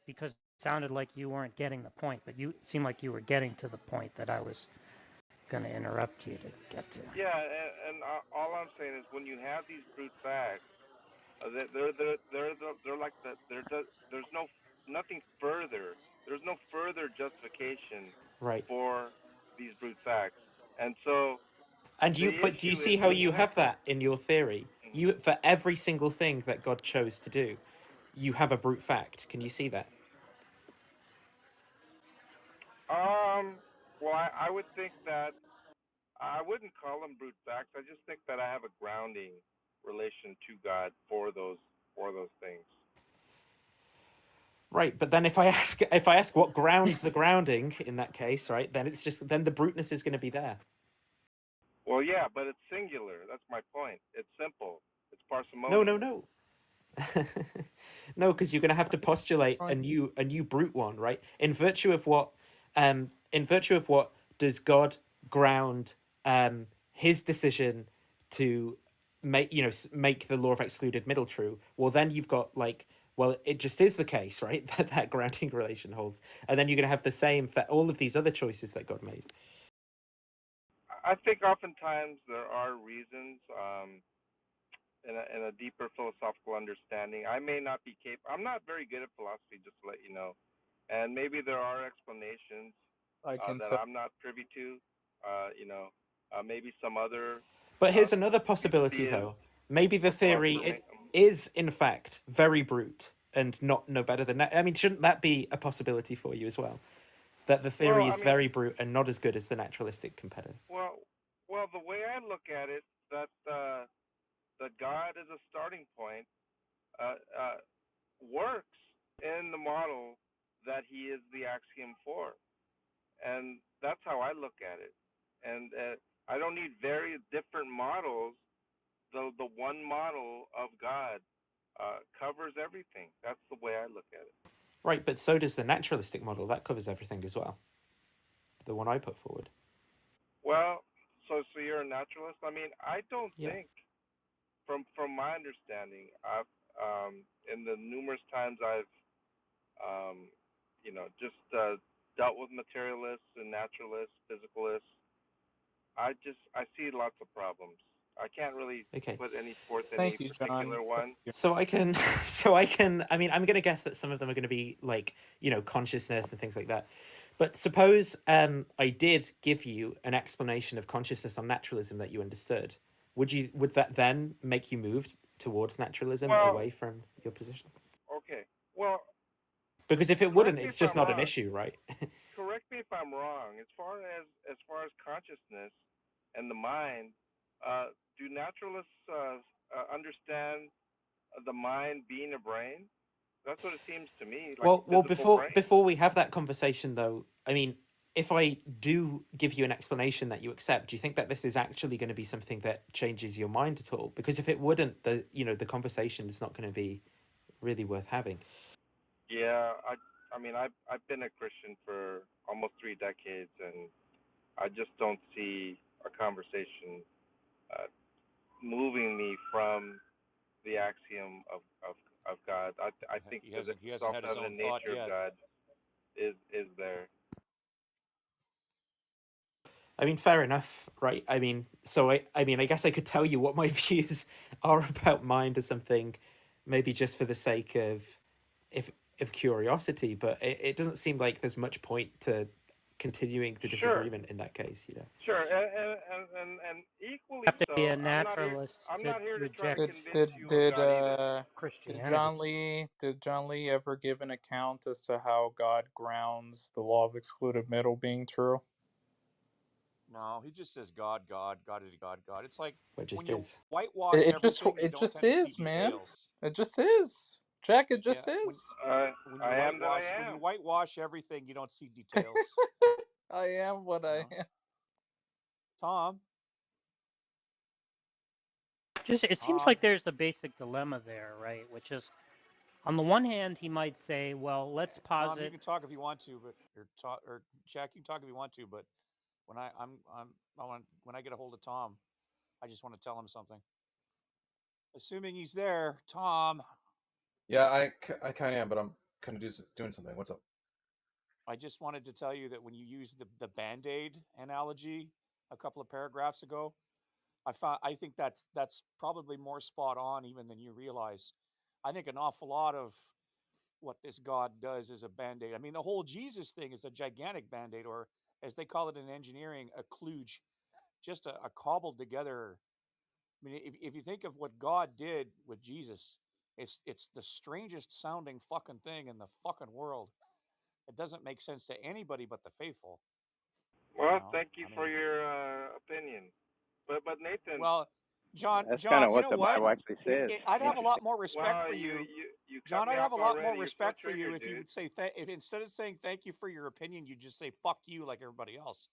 because it sounded like you weren't getting the point, but you seemed like you were getting to the point that I was going to interrupt you to get to. Yeah, and all I'm saying is when you have these brute facts, they're like there's no nothing further. There's no further justification Right. for these brute facts, and so And the but do you issue is see how when you you have. have that in your theory? Mhm. You for every single thing that God chose to do, you have a brute fact. Can you see that? Well, I would think that I wouldn't call them brute facts. I just think that I have a grounding relation to God for those things. Right, but then if I ask what grounds the grounding in that case, right, then it's just then the bruteness is going to be there. Well, yeah, but it's singular. That's my point. It's simple. It's No, no, parsimonious. no. No, because you're going to have to postulate fine. a new brute one, right? In virtue of what does God ground his decision to make make the law of excluded middle true? Well, then you've got like, well, it just is the case, right? That grounding relation holds, and then you're going to have the same for all of these other choices that God made. I think oftentimes there are reasons in a deeper philosophical understanding. I may not be capable. I'm not very good at philosophy, just to let you know. And maybe there are explanations I can that tell. I'm not privy to. Maybe some other But uh, here's another possibility, theist though. Maybe the theory philosopher may. is in fact very brute and not no better than that. I mean, shouldn't that be a possibility for you as well? That the Well, theory I is mean, very brute and not as good as the naturalistic competitor. well, well, the way I look at it, that God is a starting point, uh, uh, works in the model that He is the axiom for, and that's how I look at it. And I don't need very different models. The one model of God covers everything. That's the way I look at it. Right, but so does the naturalistic model. That covers everything as well. The one I put forward. Well, so you're a naturalist. I mean, I don't Yeah. think, from my understanding, I've in the numerous times I've just dealt with materialists and naturalists, physicalists, I see lots of problems. I can't really Okay. put any forth any Thank you, John. particular Thank one. you. So I can, so I can. I mean, I'm going to guess that some of them are going to be like consciousness and things like that. But suppose I did give you an explanation of consciousness on naturalism that you understood. Would that then make you move towards naturalism Well, away from your position? okay. Well, Because if it wouldn't, correct me it's if just I'm not an wrong. issue, right? Correct me if I'm wrong. As far as consciousness and the mind, do naturalists understand the mind being a brain? That's what it seems to me, like a Well, physical brain. before we have that conversation, though, I mean, if I do give you an explanation that you accept, do you think that this is actually going to be something that changes your mind at all? Because if it wouldn't, the conversation is not going to be really worth having. Yeah, I mean, I've been a Christian for almost 3 decades, and I just don't see a conversation uh, moving me from the axiom of God. I think He the hasn't had his own self-evident thought nature of yet. God is there. I mean, fair enough, right? I mean, I guess I could tell you what my views are about mind or something, maybe just for the sake of if of curiosity, but it doesn't seem like there's much point to continuing the Sure, disagreement in that case, you know. sure, and equally Have to be a so. naturalist I'm to not here to try to reject Did convince did you of did God either. uh did Christianity. John Lee ever give an account as to how God grounds the law of excluded middle being true? No, he just says God, God, God, God, God. It's like It when just you is. whitewash everything, you It don't just tend to see is, man. details. It just is. Jack, it Yeah, just is. I am that I when you am. whitewash everything, you don't see details. I am what You I know, am. Tom, Just it seems Tom, like there's a basic dilemma there, right? Which is, on the one hand, he might say, well, let's Tom, you posit. can talk if you want to, but or Jack, you can talk if you want to, but when when I get a hold of Tom, I just want to tell him something. Assuming he's there, Tom. Yeah, I kind of am, but I'm kind of doing something. What's up? I just wanted to tell you that when you use the Band-Aid analogy a couple of paragraphs ago, I think that's probably more spot on even than you realize. I think an awful lot of what this God does is a Band-Aid. I mean, the whole Jesus thing is a gigantic Band-Aid, or as they call it in engineering, a kludge, just a cobbled together. I mean, if you think of what God did with Jesus, it's the strangest sounding fucking thing in the fucking world. It doesn't make sense to anybody but the faithful. You Well, know, thank you I for mean, your opinion. But Nathan, well, That's kind John, of you what know the what? Bible actually says. I'd have a lot more respect wow, for you you, you you cut John. me I'd off have a lot more already. You're so respect for you triggered, if you dude. would say if instead of saying thank you for your opinion, you just say fuck you like everybody else.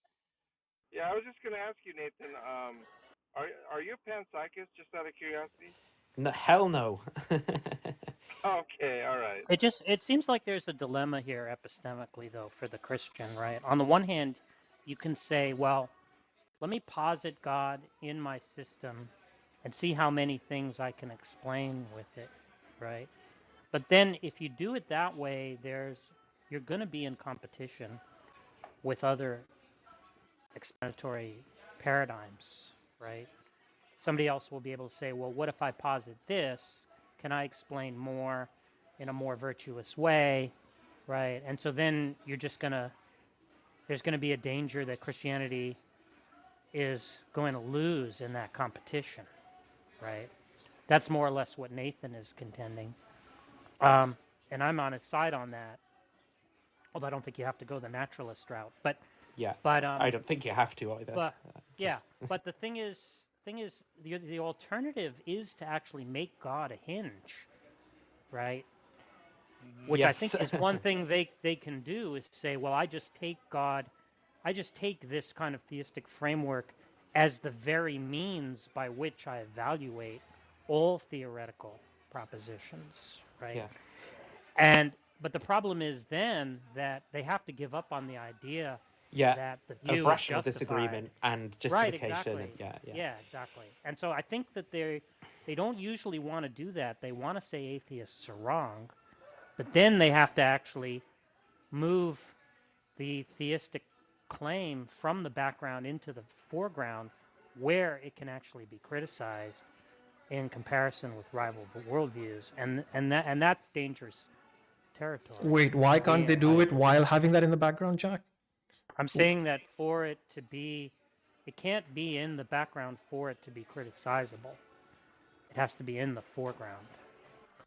Yeah, I was just gonna ask you, Nathan. Are you a panpsychist? Just out of curiosity. No, hell no. Okay, all right. It seems like there's a dilemma here epistemically, though, for the Christian, right? On the one hand, you can say, well, let me posit God in my system and see how many things I can explain with it, right? But then if you do it that way, you're going to be in competition with other explanatory paradigms, right? Somebody else will be able to say, well, what if I posit this? Can I explain more in a more virtuous way, right? And so then there's going to be a danger that Christianity is going to lose in that competition, right? That's more or less what Nathan is contending. And I'm on his side on that, although I don't think you have to go the naturalist route. Yeah, But I don't think you have to either. but yeah, Just but the thing is the alternative is to actually make God a hinge, right? Which I think yes. is one thing they can do is say, well, I just take this kind of theistic framework as the very means by which I evaluate all theoretical propositions, right? Yeah. And but the problem is then that they have to give up on the idea Yeah, that the of view is rational justified. disagreement and Right, justification, exactly. and yeah. Yeah, exactly. And so I think that they don't usually want to do that. They want to say atheists are wrong, but then they have to actually move the theistic claim from the background into the foreground where it can actually be criticized in comparison with rival worldviews, and that's dangerous territory. Wait, why To can't me, they anyway. do I it while having that in the background, Jack? I'm saying that for it to be, it can't be in the background for it to be criticizable. It has to be in the foreground.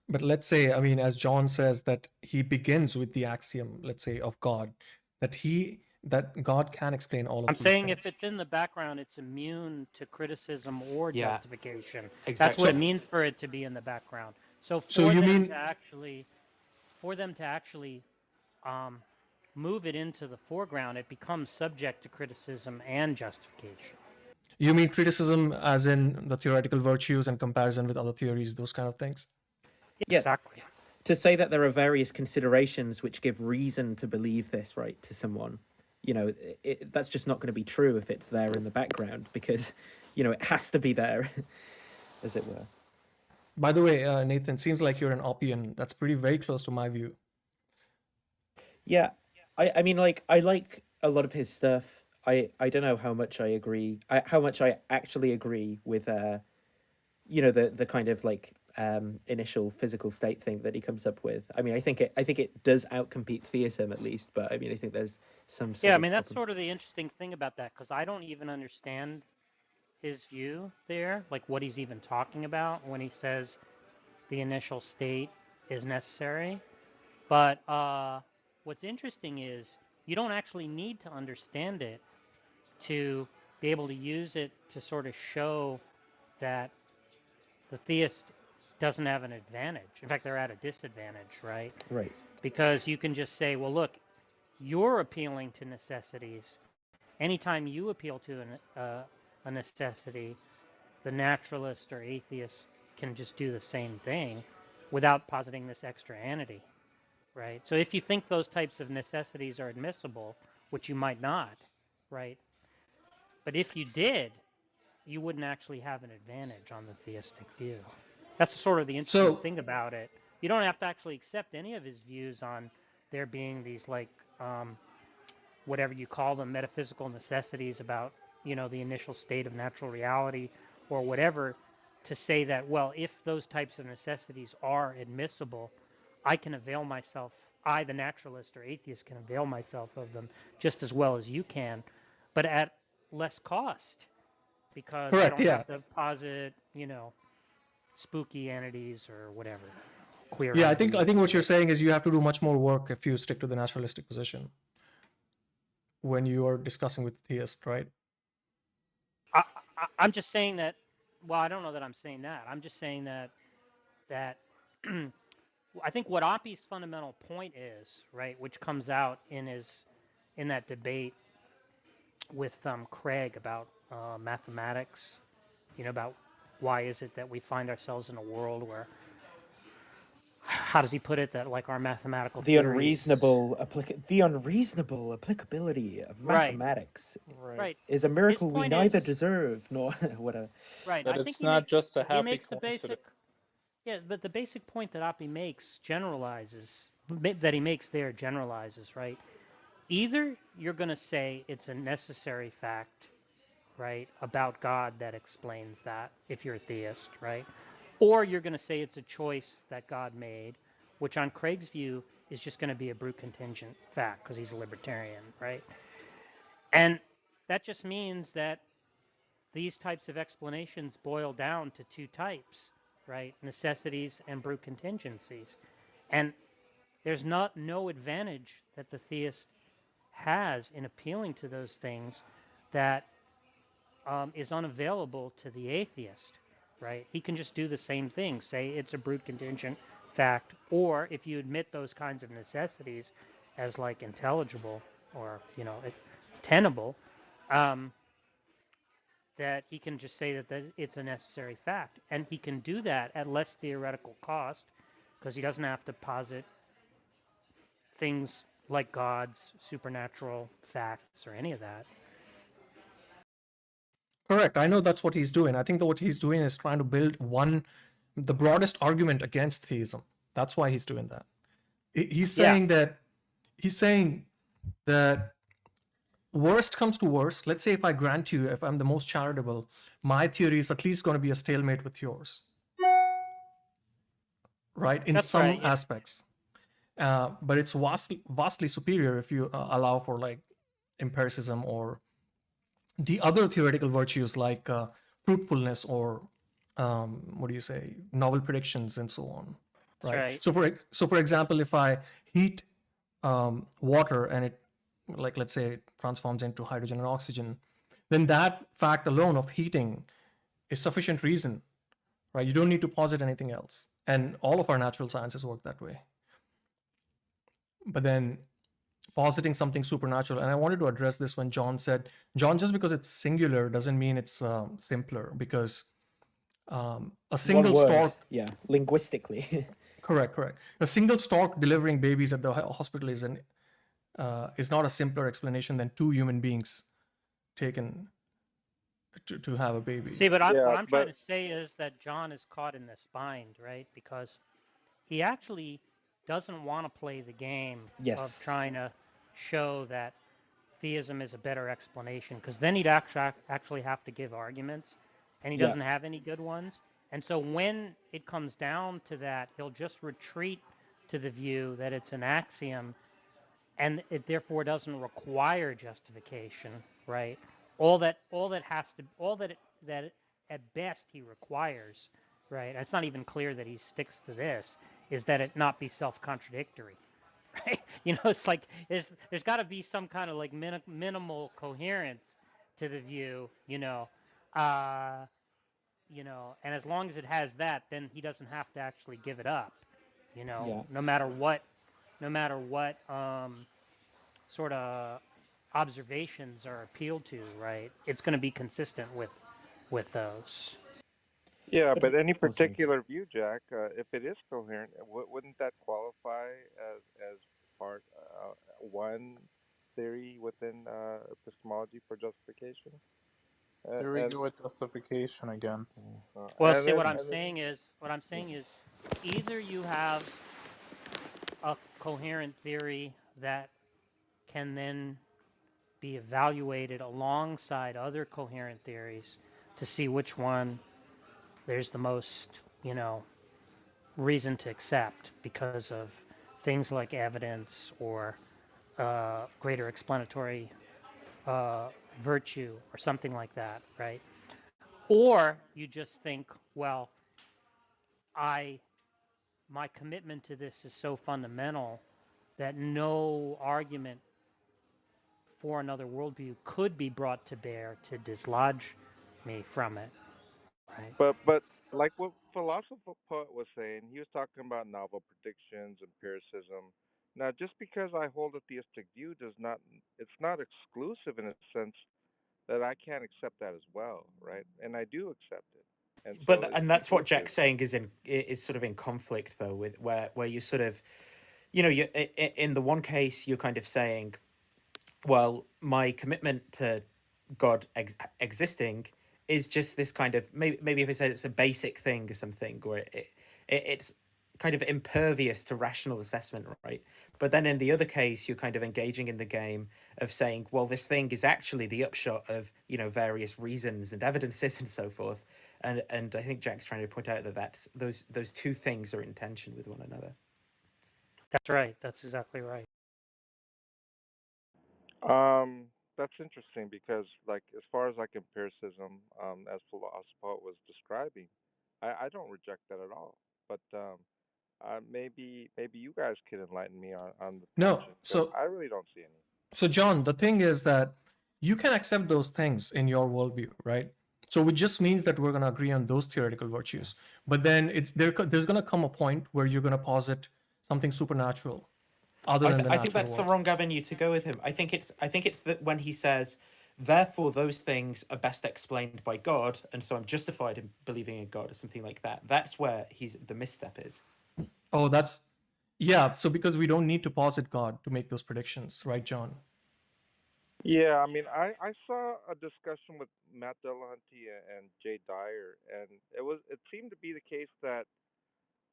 But let's say, I mean, as John says, that he begins with the axiom, let's say, of God, that God can explain all I'm of these saying if things. it's in the background, it's immune to criticism or yeah, justification. That's what exactly. it means for it to be in the background. So So you mean for them to actually um, move it into the foreground, it becomes subject to criticism and justification. criticism as in the theoretical virtues and comparison with other theories, those kind of things? Yeah, Exactly. to say that there are various considerations which give reason to believe this, right, to someone, that's just not going to be true if it's there in the background, because it has to be there, as it were. By the way, Nathan, seems like you're an Oppian. That's pretty very close to my view. Yeah, I mean, like, I like a lot of his stuff. I don't know how much I agree, how much I actually agree with, the kind of like initial physical state thing that he comes up with. I mean, I think it does outcompete theism at least, but I mean, I think there's some sort Yeah, I of mean, that's sort of the interesting thing about that, because I don't even understand his view there, like what he's even talking about when he says the initial state is necessary. But what's interesting is you don't actually need to understand it to be able to use it to sort of show that the theist doesn't have an advantage. In fact, they're at a disadvantage, right? Right. Because you can just say, well, look, you're appealing to necessities. Anytime you appeal to a necessity, the naturalist or atheist can just do the same thing without positing this extra entity, right? So if you think those types of necessities are admissible, which you might not, right? But if you did, you wouldn't actually have an advantage on the theistic view. That's sort of the interesting thing about it. You don't have to actually accept any of his views on there being these like whatever you call them, metaphysical necessities about, the initial state of natural reality or whatever, to say that, well, if those types of necessities are admissible, I can avail myself, I, the naturalist or atheist, can avail myself of them just as well as you can, but at less cost, because I Correct. don't Yeah. have to posit, spooky entities or whatever, queer Yeah. I entities. think what you're saying is you have to do much more work if you stick to the naturalistic position when you are discussing with theist, right? I'm just saying that. Well, I don't know that I'm saying that. I'm just saying that I think what Oppie's fundamental point is, right, which comes out in that debate with Craig about mathematics, about why is it that we find ourselves in a world where, how does he put it, that like our mathematical the theories, unreasonable applicability of right, mathematics right. is a His miracle we point neither is, deserve nor whatever. right. That I think it's not just a he happy makes the coincidence. basic. Yeah, but the basic point that Oppie makes that he makes there generalizes, right? Either you're going to say it's a necessary fact, right, about God that explains that, if you're a theist, right? Or you're going to say it's a choice that God made, which on Craig's view is just going to be a brute contingent fact because he's a libertarian, right? And that just means that these types of explanations boil down to two types, right? Necessities and brute contingencies. And there's no advantage that the theist has in appealing to those things that is unavailable to the atheist, right? He can just do the same thing, say it's a brute contingent fact, or if you admit those kinds of necessities as like intelligible or tenable, that he can just say that it's a necessary fact, and he can do that at less theoretical cost because he doesn't have to posit things like gods, supernatural facts, or any of that. Correct. I know that's what he's doing. I think that what he's doing is trying to build the broadest argument against theism. That's why he's doing that. He's saying that worst comes to worst. Let's say if I grant you, if I'm the most charitable, my theory is at least going to be a stalemate with yours, right? In That's some right, yeah. aspects. But it's vastly superior if you allow for like empiricism or the other theoretical virtues like fruitfulness or what do you say, novel predictions and so on, That's right? right. So for example, if I heat water and it, like let's say, it transforms into hydrogen and oxygen, then that fact alone of heating is sufficient reason, right? You don't need to posit anything else, and all of our natural sciences work that way. But then positing something supernatural, and I wanted to address this when John said, John, just because it's singular doesn't mean it's simpler, because a single One word, stork, yeah, linguistically. correct, a single stork delivering babies at the hospital is not a simpler explanation than two human beings taken to have a baby. See, but what I'm trying to say is that John is caught in this bind, right? Because he actually doesn't want to play the game of trying to show that theism is a better explanation, because then he'd actually have to give arguments, and he doesn't have any good ones. And so when it comes down to that, he'll just retreat to the view that it's an axiom and it therefore doesn't require justification, right? All that at best he requires, right? It's not even clear that he sticks to this, is that it not be self-contradictory, right? It's like there's got to be some kind of like minimal coherence to the view, uh, and as long as it has that, then he doesn't have to actually give it up, Yeah. no matter what, sort of observations are appealed to, right? It's going to be consistent with those. Yeah, But but any oh, sorry. particular view, Jack, if it is coherent, wouldn't that qualify as part one theory within epistemology for justification? Here we And go with justification again. Well, and see, then what I'm and then saying is, either you have a coherent theory that can then be evaluated alongside other coherent theories to see which one there's the most, reason to accept because of things like evidence or greater explanatory virtue or something like that, right? Or you just think, well, I my commitment to this is so fundamental that no argument for another worldview could be brought to bear to dislodge me from it, right? but like what philosopher poet was saying, he was talking about novel predictions, empiricism. Now, just because I hold a theistic view does not it's not exclusive in a sense that I can't accept that as well, right? And I do accept it, and so But it's and that's what inclusive. Jack's saying is sort of in conflict though with where you sort of you in the one case you're kind of saying, well, my commitment to God existing is just this kind of maybe if it's a basic thing or something, or it's kind of impervious to rational assessment, right? But then in the other case, you're kind of engaging in the game of saying, well, this thing is actually the upshot of various reasons and evidences and so forth. And I think Jack's trying to point out that those two things are in tension with one another. That's right. That's exactly right. That's interesting because, like, as far as like empiricism, as philosopher was describing, I don't reject that at all. But maybe you guys could enlighten me on the No, tension because so I really don't see any. so John, the thing is that you can accept those things in your worldview, right? So it just means that we're going to agree on those theoretical virtues. But then there's going to come a point where you're going to posit something supernatural other than the I think natural that's the world. wrong avenue to go with him. I think it's that when he says, therefore those things are best explained by God, and so I'm justified in believing in God or something like that. That's where the misstep is. Oh, yeah. So because we don't need to posit God to make those predictions, right, John? Yeah, I mean, I saw a discussion with Matt Dillahunty and Jay Dyer, and it seemed to be the case that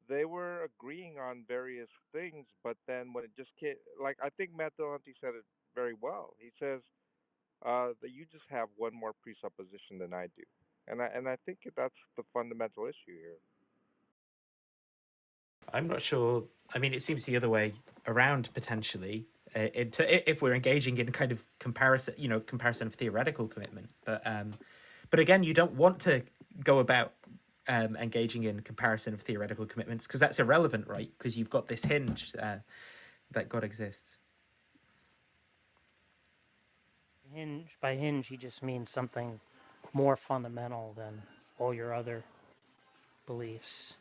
they were agreeing on various things, but then when it just came, like I think Matt Dillahunty said it very well. He says that you just have one more presupposition than I do, and I think that's the fundamental issue here. I'm not sure. I mean, it seems the other way around potentially. If we're engaging in kind of comparison of theoretical commitment, but again, you don't want to go about engaging in comparison of theoretical commitments because that's irrelevant, right? Because you've got this hinge that God exists. By hinge, he just means something more fundamental than all your other beliefs.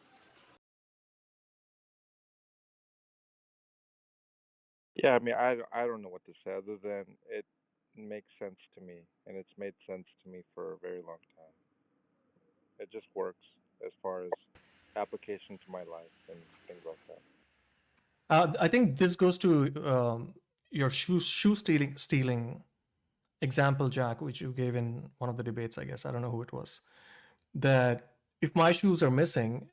Yeah, I mean, I don't know what to say other than it makes sense to me, and it's made sense to me for a very long time. It just works as far as application to my life and things like that. I think this goes to your shoe stealing example, Jack, which you gave in one of the debates. I guess I don't know who it was. That if my shoes are missing,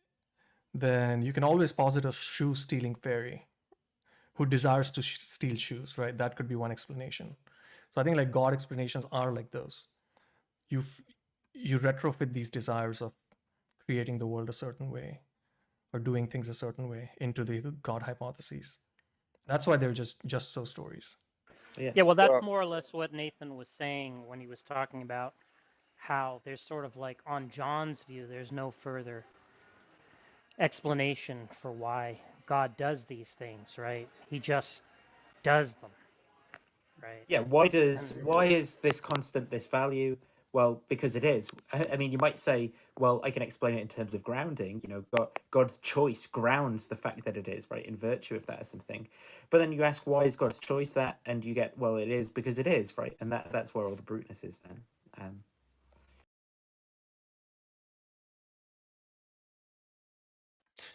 then you can always posit a shoe stealing fairy who desires to steal shoes, right? That could be one explanation. So I think like God explanations are like those. You retrofit these desires of creating the world a certain way or doing things a certain way into the God hypotheses. That's why they're just so stories. Yeah, well, that's more or less what Nathan was saying when he was talking about how there's sort of like, on John's view, there's no further explanation for why God does these things, right? He just does them, right? Yeah, why is this constant this value? Well, because it is. I mean, you might say, well, I can explain it in terms of grounding. You know, God's choice grounds the fact that it is, right, in virtue of that or something. But then you ask, why is God's choice that? And you get, well, it is because it is, right? And that's where all the bruteness is then.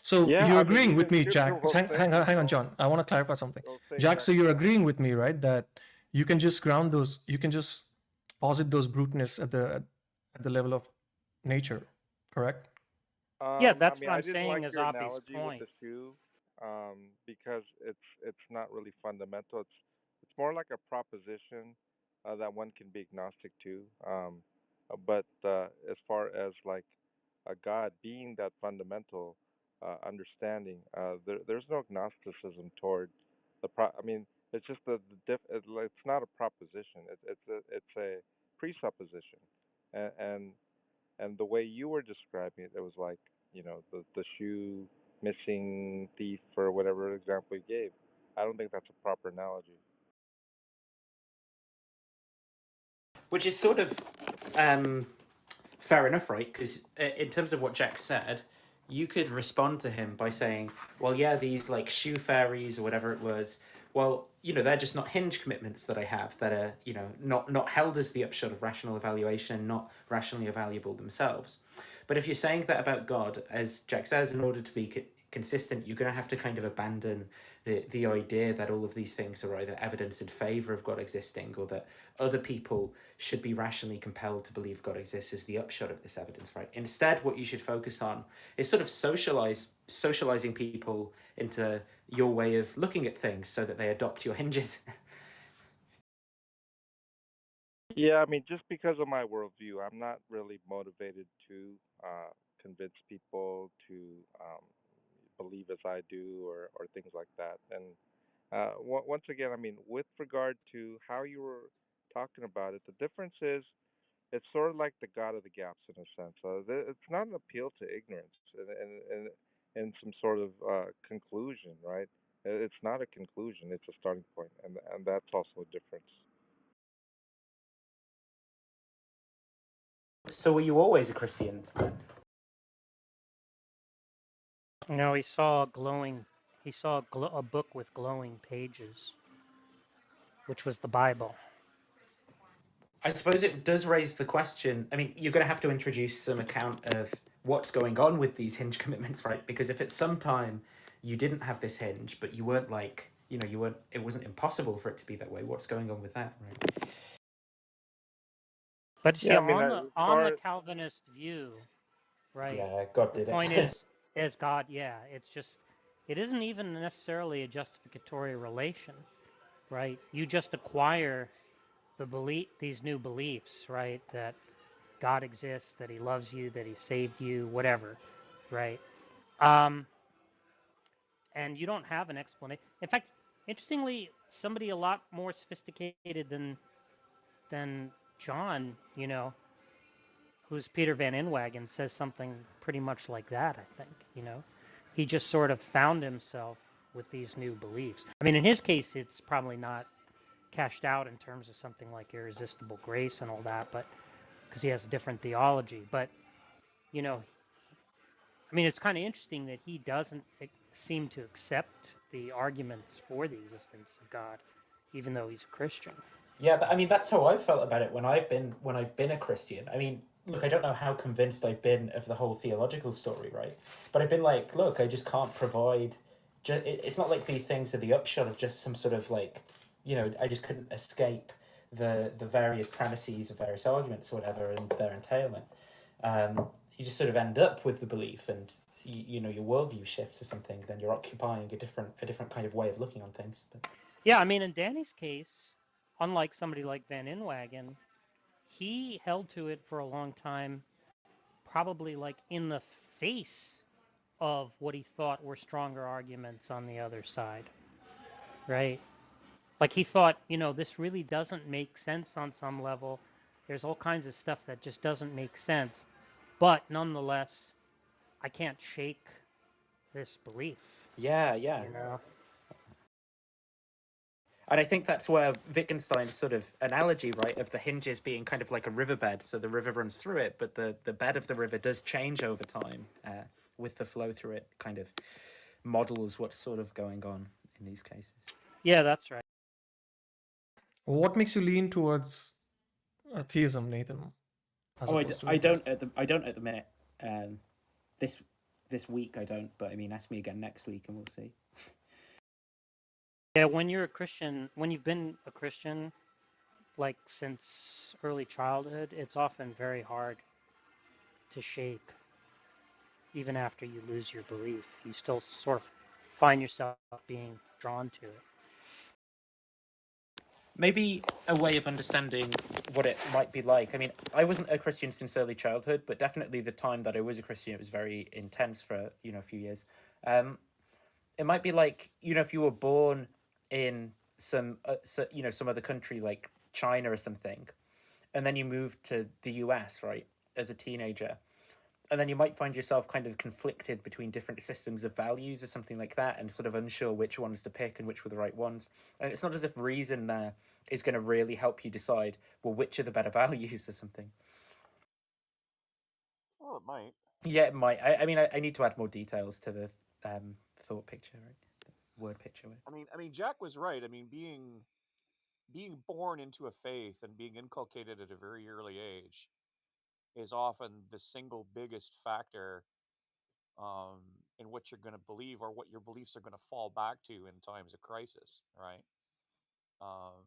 So Yeah, you're I mean, agreeing even with me, Scripture Jack. will say, Hang on, John. I want to clarify something. will say Jack, that. so you're agreeing with me, right? That you can just ground those, you can just posit those bruteness at the level of nature, correct? Yeah, I that's mean, what I I'm didn't like saying is your Oppie's analogy with point. the shoe, because it's not really fundamental. It's more like a proposition that one can be agnostic to. But as far as like a God being that fundamental understanding, there's no agnosticism toward I mean, it's just it's not a proposition. It's a presupposition, and and the way you were describing it, it was like, the shoe missing thief or whatever example you gave. I don't think that's a proper analogy. Which is sort of fair enough, right? Because in terms of what Jack said, you could respond to him by saying, well, yeah, these like shoe fairies or whatever it was, well, they're just not hinge commitments that I have that are, not held as the upshot of rational evaluation, not rationally evaluable themselves. But if you're saying that about God, as Jack says, in order to be consistent, you're going to have to kind of abandon the idea that all of these things are either evidence in favor of God existing or that other people should be rationally compelled to believe God exists as the upshot of this evidence, right? Instead, what you should focus on is sort of socializing people into your way of looking at things so that they adopt your hinges. Yeah, I mean, just because of my worldview, I'm not really motivated to convince people to believe as I do, or things like that. And once again, I mean, with regard to how you were talking about it, the difference is it's sort of like the God of the gaps in a sense. It's not an appeal to ignorance and some sort of conclusion, right? It's not a conclusion; it's a starting point, and that's also a difference. So were you always a Christian then? He saw a book with glowing pages, which was the Bible. I suppose it does raise the question. I mean, you're going to have to introduce some account of what's going on with these hinge commitments, right? Because if at some time you didn't have this hinge, but you weren't like, it wasn't impossible for it to be that way. What's going on with that, right? But you see, Yeah, I mean, on as the far as Calvinist view, right? Yeah, God The did point it. is God. Yeah, it isn't even necessarily a justificatory relation, right? You just acquire these new beliefs, right? That God exists, that He loves you, that He saved you, whatever, right? And you don't have an explanation. In fact, interestingly, somebody a lot more sophisticated than John, who's Peter Van Inwagen, says something pretty much like that. I think, he just sort of found himself with these new beliefs. I mean, in his case, it's probably not cashed out in terms of something like irresistible grace and all that, but because he has a different theology. But you know, I mean, it's kind of interesting that he doesn't seem to accept the arguments for the existence of God, even though he's a Christian. Yeah, I mean that's how I felt about it when I've been a Christian. I mean, look, I don't know how convinced I've been of the whole theological story, right? But I've been like, look, I just can't provide. It's not like these things are the upshot of just some sort of like, I just couldn't escape the various premises of various arguments or whatever and their entailment. You just sort of end up with the belief, and your worldview shifts to something. Then you're occupying a different kind of way of looking on things. But Yeah, I mean, in Danny's case, unlike somebody like Van Inwagen, he held to it for a long time, probably like in the face of what he thought were stronger arguments on the other side, right? Like he thought, this really doesn't make sense on some level. There's all kinds of stuff that just doesn't make sense. But nonetheless, I can't shake this belief. Yeah. And I think that's where Wittgenstein's sort of analogy, right, of the hinges being kind of like a riverbed. So the river runs through it, but the bed of the river does change over time with the flow through it, kind of models what's sort of going on in these cases. Yeah, that's right. What makes you lean towards theism, Nathan? I don't at the minute. This week I don't, but I mean, ask me again next week and we'll see. Yeah, when you're a Christian, when you've been a Christian, like since early childhood, it's often very hard to shake. Even after you lose your belief, you still sort of find yourself being drawn to it. Maybe a way of understanding what it might be like. I mean, I wasn't a Christian since early childhood, but definitely the time that I was a Christian, it was very intense for a few years. It might be like if you were born in some some other country like China or something, and then you moved to the US, right, as a teenager, and then you might find yourself kind of conflicted between different systems of values or something like that, and sort of unsure which ones to pick and which were the right ones. And it's not as if reason there is going to really help you decide, well, which are the better values or something. Well, it might. Yeah, it might. I mean, I need to add more details to the thought picture, right? Word picture. I mean, Jack was right. I mean, being born into a faith and being inculcated at a very early age is often the single biggest factor in what you're going to believe or what your beliefs are going to fall back to in times of crisis, right? Um,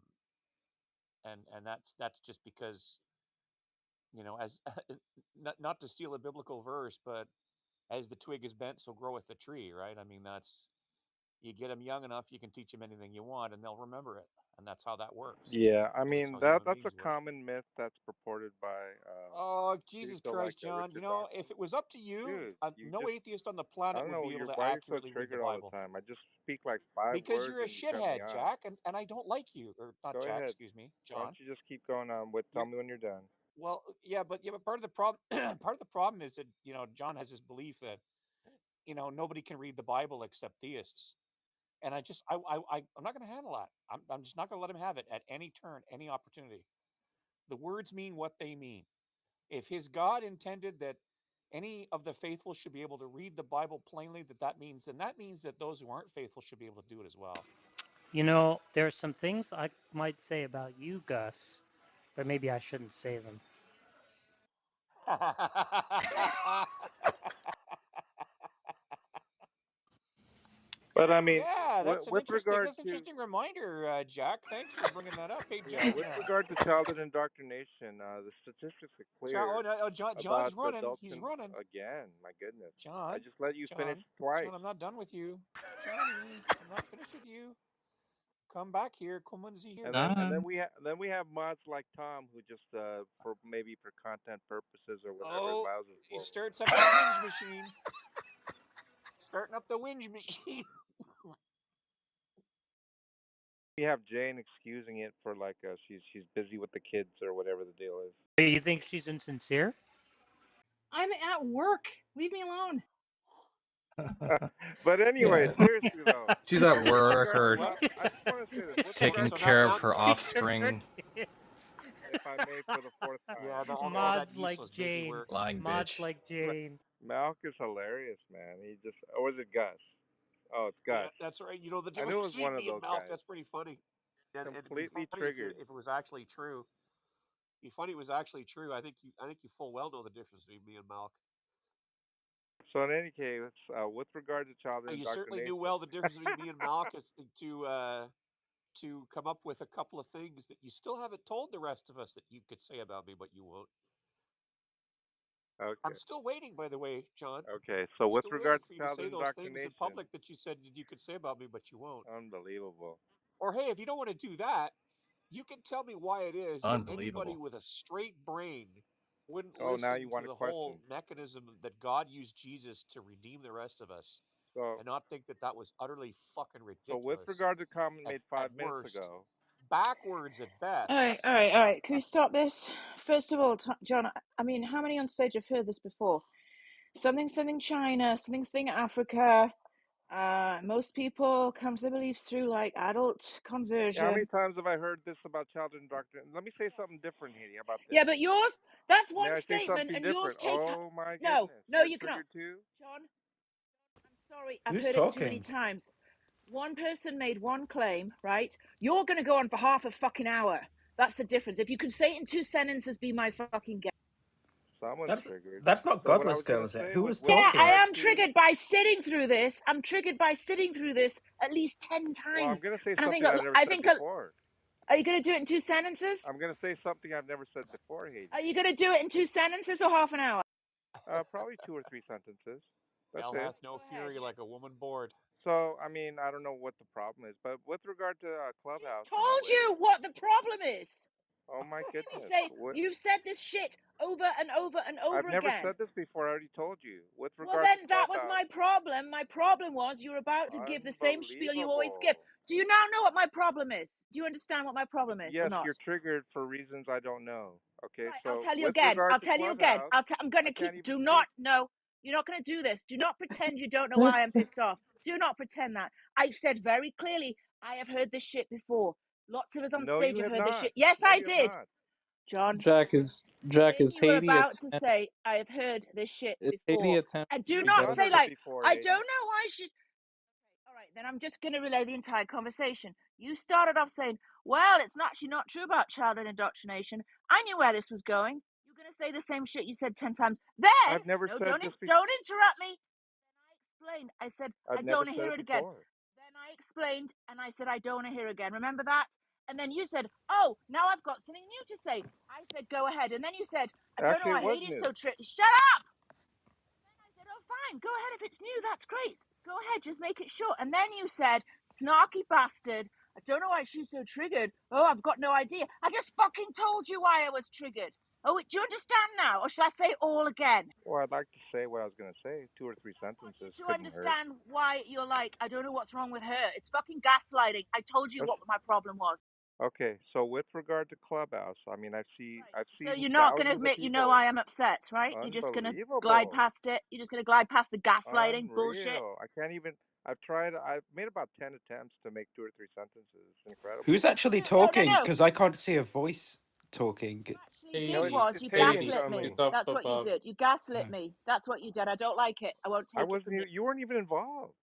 and that's just because as not to steal a biblical verse, but as the twig is bent, so groweth the tree, right? I mean, that's you get them young enough, you can teach them anything you want, and they'll remember it, and that's how that works. Yeah, I That's mean how human that's a beings work. common myth that's purported by Oh, do you Jesus still like Christ, that John! Richard if Dawkins? it was up to you, Dude, you no just atheist on the I planet don't would know, be able to why are you so accurately read the triggered all the Bible. time? I just speak like 5 words Because you're a and you cut me shithead, off. Jack, and I don't like you. Or not Go Jack, ahead. excuse me, Why don't John. you just keep going on with tell You're me when you're done. well, yeah, but part of the problem part of the problem is that John has this belief that nobody can read the Bible except theists, and I'm not going to handle that. I'm just not going to let him have it at any turn, any opportunity. The words mean what they mean. If his God intended that any of the faithful should be able to read the Bible plainly, that means that those who aren't faithful should be able to do it as well. There are some things I might say about you, Gus, but maybe I shouldn't say them. But I mean, Yeah, with regard that's an to interesting reminder, Jack. Thanks for bringing that up. Hey, yeah, with regard to childhood indoctrination, the statistics are clear John's about running. adults He's and running. again, my goodness. I John, just let you finish twice. John, I'm not done with you. Johnny, I'm not finished with you. Come back here. Come and see here. And then we have mods like Tom who just for maybe for content purposes or whatever Oh, allows it he for. starts up his whinge machine. Starting up the whinge machine. We have Jane excusing it for like she's busy with the kids or whatever the deal is. You think she's insincere? I'm at work. Leave me alone. But anyway, seriously though, She's at with work regard, or I just want to say this with taking regard to care of now, her offspring. if I may for the fourth time. yeah, all that Mods like useless busy Jane. work. Lying Mods bitch. like Jane. Malk is hilarious, man. He just or was it Gus? Oh, it's Yeah, Gus. that's right. The I knew difference it was one between of me and those Malk, guys. that's pretty funny. And it'd be Completely funny triggered. if it was actually true. It'd be funny if it was actually true. I think you full well know the difference between me and Malk. So in any case, with regard to childhood You certainly knew indoctrination, well the difference between me and Malk is to come up with a couple of things that you still haven't told the rest of us that you could say about me, but you won't. I'm okay, still waiting, by the way, John. okay. So I'm with still regard waiting to for you to say childhood those things in indoctrination, public that you said that you could say about me, but you won't. unbelievable. Or hey, if you don't want to do that, you can tell me why it is that anybody Unbelievable. with a straight brain wouldn't Oh, now listen you to want a the question. whole mechanism that God used Jesus to redeem the rest of us, So, and not think that that was utterly fucking so with ridiculous regard to comment made at 5 minutes worst, ago, backwards at All right, best. all right, all right. Can we stop this? First of all, John, I mean, how many on stage have heard this before? Something, something China, something, something Africa. Most people come to the beliefs through like adult yeah, how many conversion. times have I heard this about childhood indoctrination? Let me say something different, Haiti. How about Yeah, this? but yours, that's May one I say statement, something and yours different? takes. Oh my No, goodness, no, you're you cannot. triggered too. John, I'm sorry, I've Who's heard it too many talking? times. One person made one claim, right? You're going to go on for half a fucking hour. That's the difference. If you could say it in 2 sentences, be my fucking guest. Someone's That's triggered. that's not So what I godless was girl, gonna is it? say Who was was with Yeah, I talking? regard am to. triggered by sitting through this. I'm triggered by sitting through this at least 10 Well, I'm times. gonna say And something I've never I said think, before. are you going to do it in 2 sentences? I'm gonna say something I've never said before, Haiti. Are you going to do it in 2 sentences or half an hour? Probably 2 or 3 sentences. That's Hell it. hath no Go ahead. fury like a woman bored. So, I mean, I don't know what the problem is, but with regard to Just Clubhouse and the told way, you what the problem is. oh my You goodness, say what? you've said this shit over and over and I've over never again. said this before. I already told you. With Well, regard to then that was Clubhouse, my problem. My problem was you're about to give the same spiel you always give. unbelievable. Do you now know what my problem is? Do you understand what my problem is or Yes, not? you're triggered for reasons I don't know. Okay, Right, I'll so tell you with again. regard I'll to tell you again. Clubhouse, I'm going I to can't keep. even Do speak. not. No, you're not going to do this. Do not pretend you don't know why I'm pissed off. Do not pretend that. I've said very clearly. I have heard this shit before. Lots of us on No, stage you have have heard this not. shit. Yes, No, I you have did, not. John. Jack Everything is you were Haiti a about to 10? say, I have heard this shit Is Haiti before. a 10 And do Your not because son say heard it like, before, I don't Haiti. know why she's. All right, then I'm just going to relay the entire conversation. You started off saying, well, it's actually not true about childhood indoctrination. I knew where this was going. You're going to say the same shit you said 10 times. Then, I've never no, said this before. don't interrupt me. Then I explained. I said, I I've don't never want to said hear it it again. before. Then I explained and I said, I don't want to hear it again. Remember that? And then you said, oh, now I've got something new to say. I said, go ahead. And then you said, I don't know Actually, it why was Hades is new. so tricky. Shut up! I said, oh, fine, go ahead if it's new, that's great. Go ahead, just make it short. And then you said, snarky bastard, I don't know why she's so triggered. Oh, I've got no idea. I just fucking told you why I was triggered. Oh, do you understand now? Or should I say it all again? Well, I'd like to say what I was going to say. 2 or 3 sentences You to couldn't hurt. understand why you're like, I don't know what's wrong with her. It's fucking gaslighting. I told you Let's, what my problem was. okay, so with regard to Clubhouse, I mean, Right. I've So seen you're not going to thousands of admit you know people. I am upset, right? You're just going to glide Unbelievable. past it. You're just going to glide past the gaslighting bullshit. Unreal. I can't even. I've made about 10 attempts to make 2 or 3 sentences. It's incredible. Who's actually talking? No. Because I can't see a voice talking. You No, did it's was it's you Haiti and gaslit He's me. Chun-Li. up That's what you above. did. You gaslit me. That's what you did. I don't like it. I won't I take it wasn't from you. even. You weren't even involved.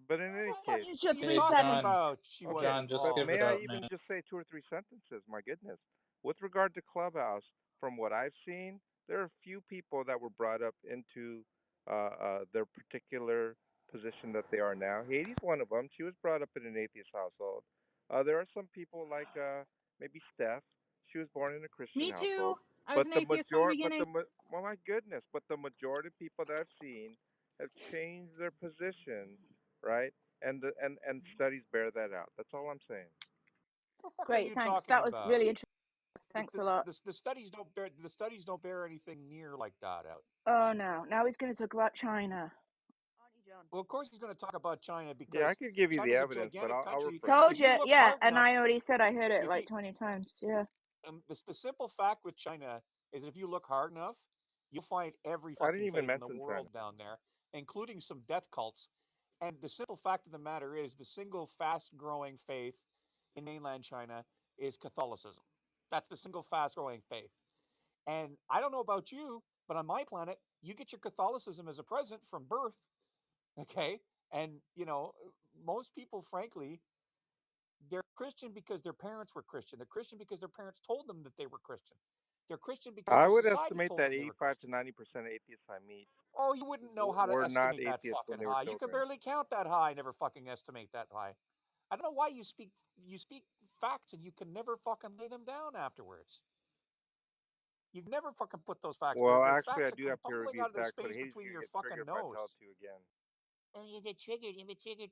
But in any case, Use your What are you 3 Okay, talking seconds. John. about? She okay. wasn't John, just But give involved. it may I up, even man. just say 2 or 3 sentences? My goodness. With regard to Clubhouse, from what I've seen, there are a few people that were brought up into their particular position that they are now. Haiti's one of them. She was brought up in an atheist household. There are some people like maybe Steph. She was born in a Christian Me too. household. I was an atheist from the beginning. Well, my goodness, but the majority of people that I've seen have changed their positions, right? And studies bear that out. That's all I'm saying. What the fuck are Great, you thanks. talking That was about? really interesting. Thanks a lot. The studies don't bear anything near like that out. Oh no. Now he's going to talk about China. Aren't you, John? Well, of course he's going to talk about China Yeah, I because could give you the China's a evidence, but gigantic I'll country. refrain. Told If you you. look Yeah, hard and I enough, already said I heard it if like you 20 times. Yeah. the simple fact with China is if you look hard enough, you'll find every I didn't fucking even faith in the mention China. world down there, including some death cults. And the simple fact of the matter is, the single fast growing faith in mainland China is Catholicism. That's the single fast growing faith. And I don't know about you, but on my planet, you get your Catholicism as a present from birth. Okay. And, most people, frankly, they're Christian because their parents were Christian. They're Christian because their parents told them that they were Christian. They're Christian because I their would society estimate told that them they were 85 to Christian. 90% of atheists I meet Oh, you wouldn't know how to were not estimate that atheists when fucking they were high. You could children. barely count that high. Never fucking estimate that high. I don't know why you speak facts and you can never fucking lay them down afterwards. You never fucking put those facts. Well, They're actually, facts I that do come have tumbling peer-reviewed out of the facts, but space Hades between gonna your get fucking triggered if I tell it nose. to you again. Oh, you get triggered. You get triggered.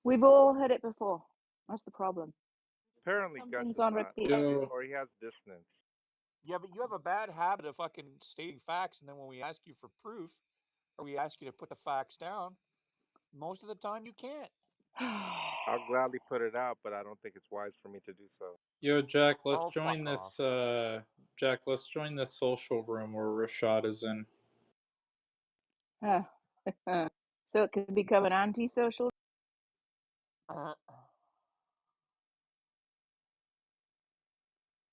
We've all heard it before. That's the problem. Apparently, Gus Something's is on not, repeat. Yo, or he has dissonance. You have a bad habit of fucking stating facts, and then when we ask you for proof, or we ask you to put the facts down, most of the time you can't. I'll gladly put it out, but I don't think it's wise for me to do so. Yo, Jack, let's Oh, join fuck this. off. Jack, let's join this social room where Rashad is in. So it could become an antisocial.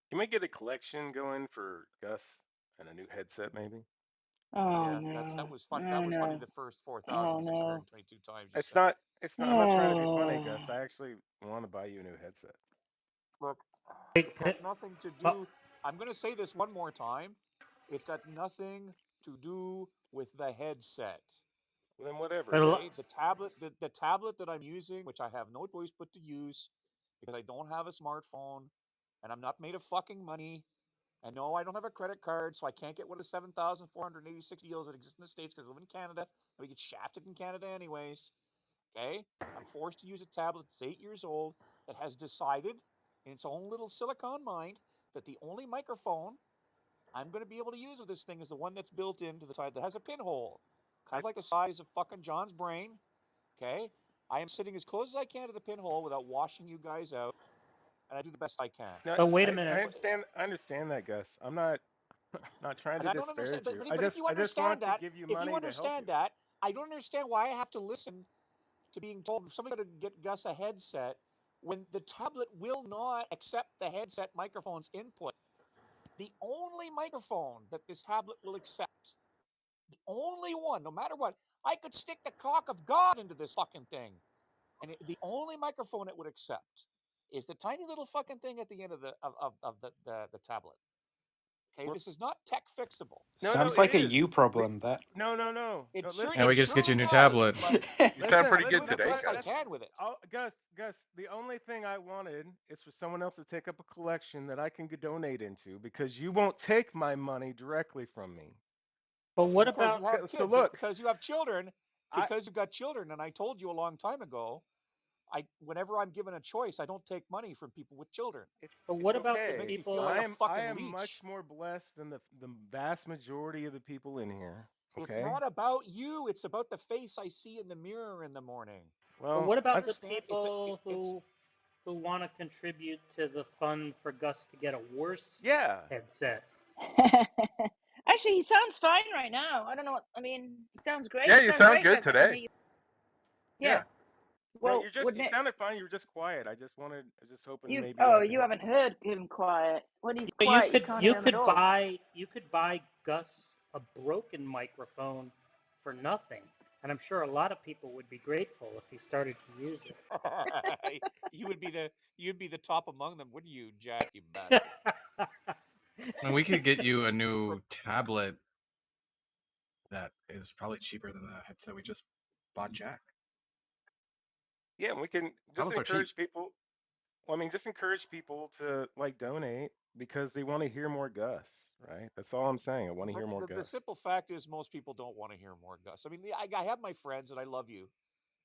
Can we get a collection going for Gus and a new headset, maybe? Oh Yeah, that no! was fun. That Oh was funny no! the first Oh no! 4,622 times you It's said it. not. It's not. I'm not trying to be funny, Oh. Gus. I actually want to buy you a new headset. Look, Wait, it's got nothing to oh, do. I'm going to say this one more time. It's got nothing to do with the headset. Well, then whatever, but a Okay, lot, the tablet that I'm using, which I have no choice but to use because I don't have a smartphone and I'm not made of fucking money. And no, I don't have a credit card, so I can't get one of the 7,486 deals that exist in the States because I live in Canada and we get shafted in Canada anyways. Okay, I'm forced to use a tablet that's 8 years old that has decided in its own little silicon mind that the only microphone I'm going to be able to use with this thing is the one that's built into the side that has a pinhole, kind of like the size of fucking John's brain. Okay, I am sitting as close as I can to the pinhole without washing you guys out, and I do the best I can. No, but wait a I minute. understand. I understand that, Gus. I'm not not trying And to I don't understand, disparage you. but if you I just understand want to that, give you if you money to help you. understand that, I don't understand why I have to listen to being told somebody got to get Gus a headset when the tablet will not accept the headset microphone's input. The only microphone that this tablet will accept, the only one, no matter what, I could stick the cock of God into this fucking thing, and the only microphone it would accept is the tiny little fucking thing at the end of the tablet. Okay, Well, this is not tech fixable. no, no, Sounds it like a is. you problem. That. No, no, no, It no. sure Now Listen, it we just get you a surely new does, tablet. but You listen, sound pretty I'm good doing the listen. today, best I That's Gus. can with it. oh, Gus. The only thing I wanted is for someone else to take up a collection that I can donate into because you won't take my money directly from me. But what Because about? you have So kids and look, because you have children, I because you've got children, and I told you a long time ago, I whenever I'm given a choice, I don't take money from people with children. But it's what about the It okay. makes me feel people? like a I fucking am much leech. more blessed than the vast majority of the people in here. It's Okay. not about you. It's about the face I see in the mirror in the morning. But Well, what Do you about the understand? people It's who want to contribute to the fund for Gus to get a worse yeah, headset? Actually, he sounds fine right now. I don't know what I mean. He sounds great. yeah. You You sound sound great, good Gus. I can hear today. you. Yeah. Yeah. No, Well, you wouldn't it? sounded fine. You were just quiet. I was just hoping You maybe oh, I could you help haven't you. heard him quiet. When he's But you quiet, you could can't you hear him at could all. buy Gus a broken microphone for nothing, and I'm sure a lot of people would be grateful if he started to use you'd be the top among them, wouldn't you, Jack? You bastard. it. And we could get you a But new tablet that is probably cheaper than the headset we just bought, Jack. Yeah, and we can just Tablets are cheap. encourage people. Well, I mean, just encourage people to like donate because they want to hear more Gus, right? That's all I'm saying. I want to but hear more the Gus. simple fact is, most people don't want to hear more Gus. I mean, I have my friends, and I love you.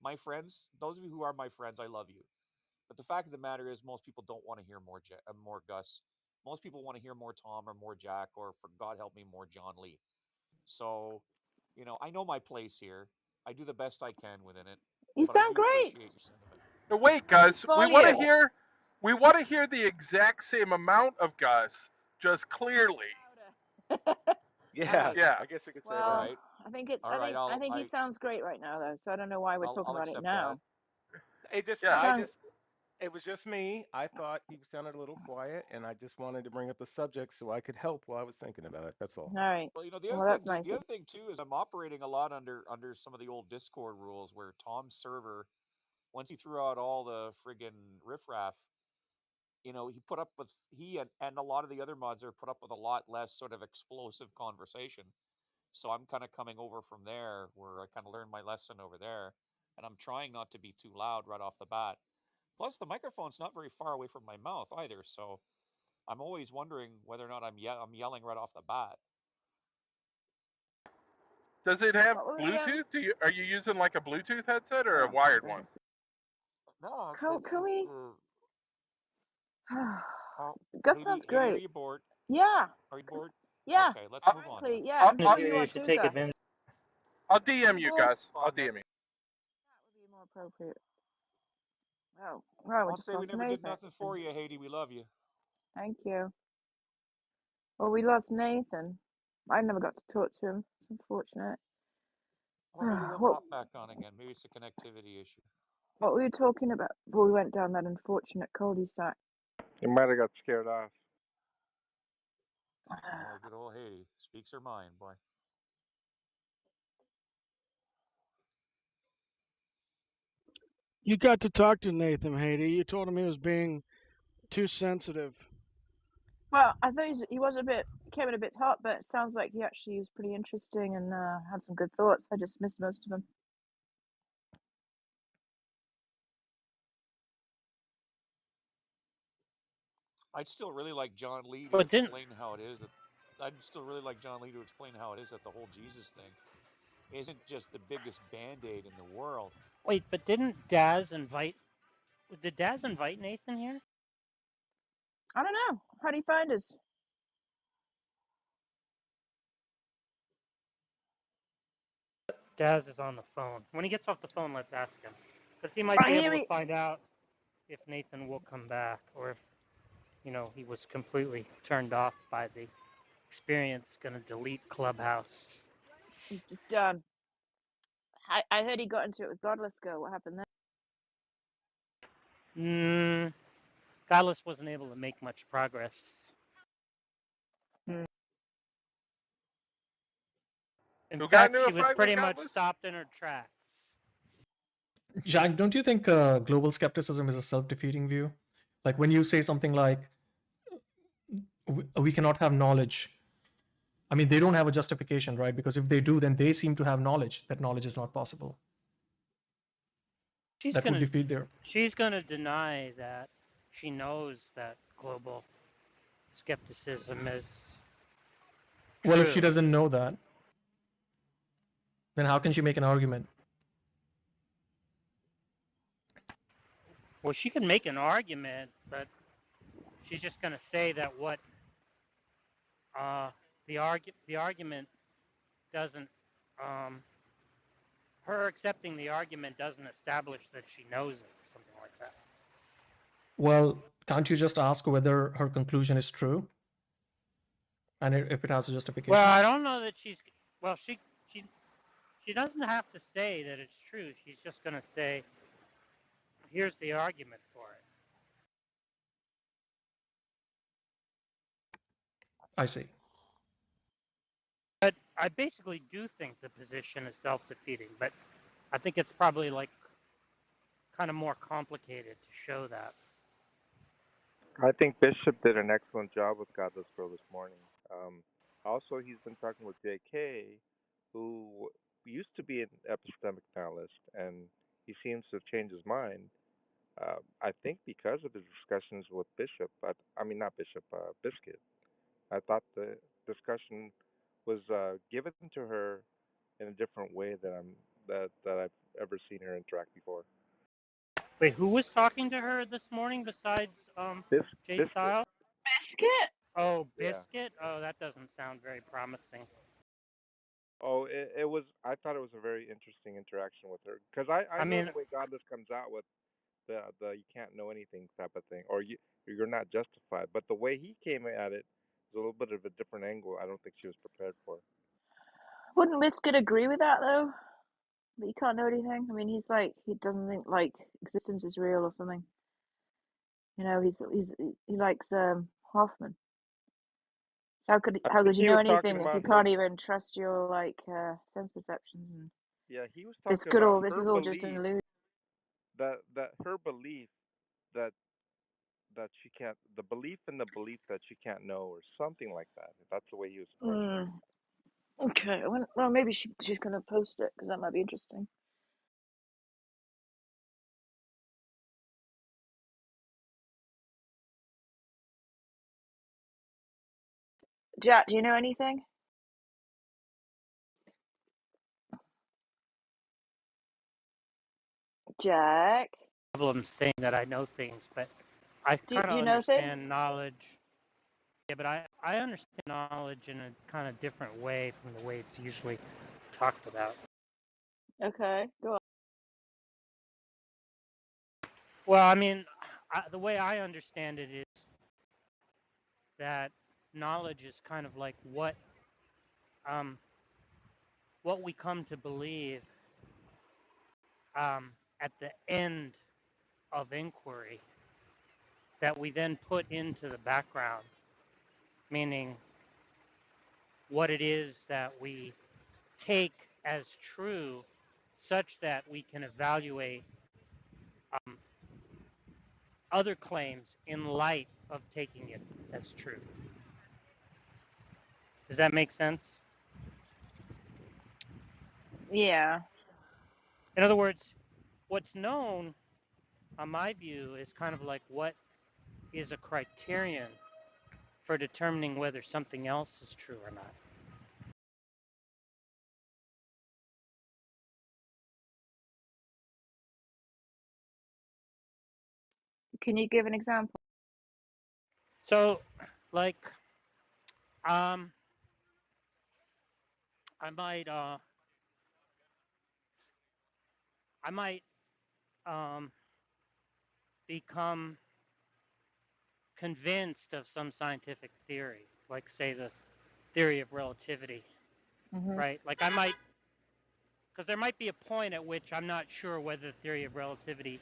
My friends, those of you who are my friends, I love you. But the fact of the matter is, most people don't want to hear more Gus. Most people want to hear more Tom or more Jack or, for God help me, more John Lee. So, I know my place here. I do the best I can within it, You but I sound do appreciate great. your sentiment. No, wait, His Gus. volume. We want to hear the exact same amount of Gus, just clearly. Louder. All Yeah, right. Yeah. I guess we could say All that. Well, right, I think it's. all right. I think he sounds great right now, though. So I don't know why we're talking I'll about it accept that. now. It just, Yeah. He sounds. it was just me. I thought he sounded a little quiet, and I just wanted to bring up the subject so I could help while I was thinking about it. That's all. All right. Well, Well, that's nice. the other thing too is I'm operating a lot under some of the old Discord rules where Tom's server, once he threw out all the friggin' riffraff, he put up with and a lot of the other mods are put up with a lot less sort of explosive conversation. So I'm kind of coming over from there where I kind of learned my lesson over there, and I'm trying not to be too loud right off the bat. Plus, the microphone's not very far away from my mouth either, so I'm always wondering whether or not I'm yelling right off the bat. Does it have What were we Bluetooth? Are you using like a Bluetooth headset or a Oh, for wired one? goodness. No, Can it's we? oh, Gus hate sounds to hear great. you, Bort. Yeah. Are you bored? Yeah. Okay, let's move on then. Frankly, yeah. I'm sure you are To too, take Gus. advantage. I'll DM you Bored. guys. Move I'll on then. DM you. That would be more appropriate. Oh, well, we're Don't just say we lost never did Nathan. nothing for you, Haiti. We love you. Thank you. Well, we lost Nathan. I never got to talk to him. It's unfortunate. Well, maybe he'll what pop back on again. Maybe it's a connectivity issue. what were we talking about before we went down that unfortunate cul-de-sac? You might have got scared off. Oh, good old Haiti speaks her mind, boy. You got to talk to Nathan, Haiti. You told him he was being too sensitive. Well, I thought he was a bit, came in a bit hot, but it sounds like he actually was pretty interesting and had some good thoughts. I just missed most of them. I'd still really like John Lee to But didn't explain how it is that I'd still really like John Lee to explain how it is that the whole Jesus thing isn't just the biggest band-aid in the world. wait? But didn't Daz invite? Did Daz invite Nathan here? I don't know. How do you find us? Daz is on the phone. When he gets off the phone, let's ask him, because he might be able to find out if Nathan will come back, or if he was completely turned off by the experience, gonna delete Clubhouse. He's just done. I heard he got into it with Godless Girl. What happened there? Godless wasn't able to make much progress. In Who got fact, into she a was fight pretty with much Godless? stopped in her tracks. Jack, don't you think global skepticism is a self-defeating view? Like when you say something like, we cannot have knowledge. I mean, they don't have a justification, right? Because if they do, then they seem to have knowledge that knowledge is not possible. That would defeat their. She's gonna deny that she knows that global skepticism is true. Well, if she doesn't know that, then how can she make an argument? Well, she can make an argument, but she's just gonna say that what the argument doesn't her accepting the argument doesn't establish that she knows it, or something like that. Well, can't you just ask whether her conclusion is true? And if it has a justification? Well, I don't know that she's. Well, she doesn't have to say that it's true. She's just going to say, "Here's the argument for it." I see. But I basically do think the position is self-defeating. But I think it's probably like kind of more complicated to show that. I think Bishop did an excellent job with Godless Girl this morning. Also, he's been talking with J.K., who used to be an epistemic panelist, and he seems to have changed his mind. I think because of his discussions with Bishop, but I mean not Bishop, Biscuit. I thought the discussion was given to her in a different way that I've ever seen her interact before. Wait, who was talking to her this morning besides Jay Biscuit. Styles? Biscuit? Oh, Yeah. Biscuit? Oh, that doesn't sound very promising. Oh, it was. I thought it was a very interesting interaction with her because I know mean, the way Godless comes out with the you can't know anything type of thing, or you're not justified. But the way he came at it was a little bit of a different angle. I don't think she was prepared for. Wouldn't Biscuit agree with that though? That you can't know anything. I mean, he's like he doesn't think like existence is real or something. You know, he likes Hoffman. So how could you know anything if you can't even trust your like sense perceptions and Yeah, he was this talking good about all this her is all just an belief illusion. that her belief that she can't the belief in the belief that she can't know or something like that. That's the way he was approaching it. Okay, well maybe she's gonna post it because that might be interesting. Jack, do you know anything? Jack? Problem saying that I know things, but I kind Do of you know understand things? knowledge. Yeah, but I I understand knowledge in a kind of different way from the way it's usually talked about. Okay, go on. Well, I mean, the way I understand it is that knowledge is kind of like um, what we come to believe at the end of inquiry that we then put into the background, meaning what it is that we take as true such that we can evaluate um, other claims in light of taking it as true. Does that make sense? Yeah. In other words, what's known, on my view, is kind of like what is a criterion for determining whether something else is true or not. Can you give an example? So, like, um, I might, uh, I might become convinced of some scientific theory, like say the theory of relativity, Mhm. right? Like I might, because there might be a point at which I'm not sure whether the theory of relativity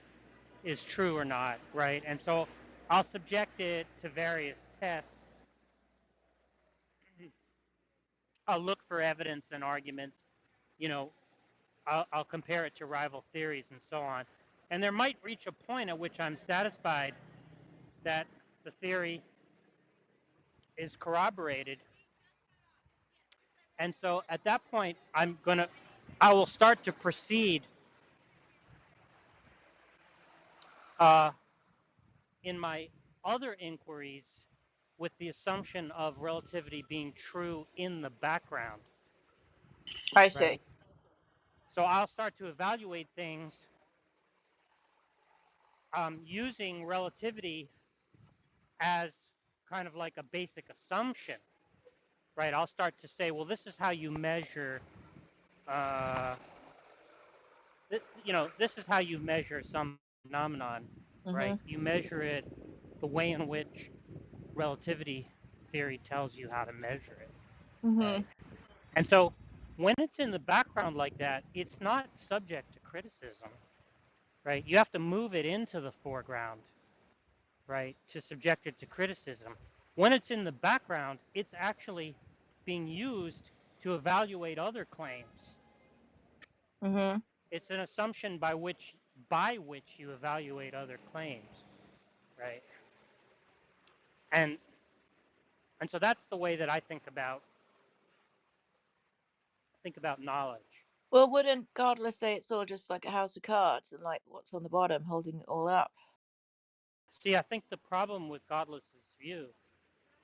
is true or not, right? And so I'll subject it to various tests. I'll look for evidence and arguments, you know, I'll compare it to rival theories and so on. And there might reach a point at which I'm satisfied that the theory is corroborated. And so at that point, I will start to proceed uh, in my other inquiries with the assumption of relativity being true in the background, I see. right? So I'll start to evaluate things using relativity as kind of like a basic assumption, right? I'll start to say, well, this is how you measure, uh, this is how you measure some phenomenon, right? Mhm. You measure it the way in which relativity theory tells you how to measure it, right? Mhm. And so when it's in the background like that, it's not subject to criticism, right? You have to move it into the foreground, right, to subject it to criticism. When it's in the background, it's actually being used to evaluate other claims. Mhm. It's an assumption by which you evaluate other claims, right? And and so that's the way that I think about knowledge. Well, wouldn't Godless say it's all just like a house of cards and like what's on the bottom holding it all up? See, I think the problem with Godless's view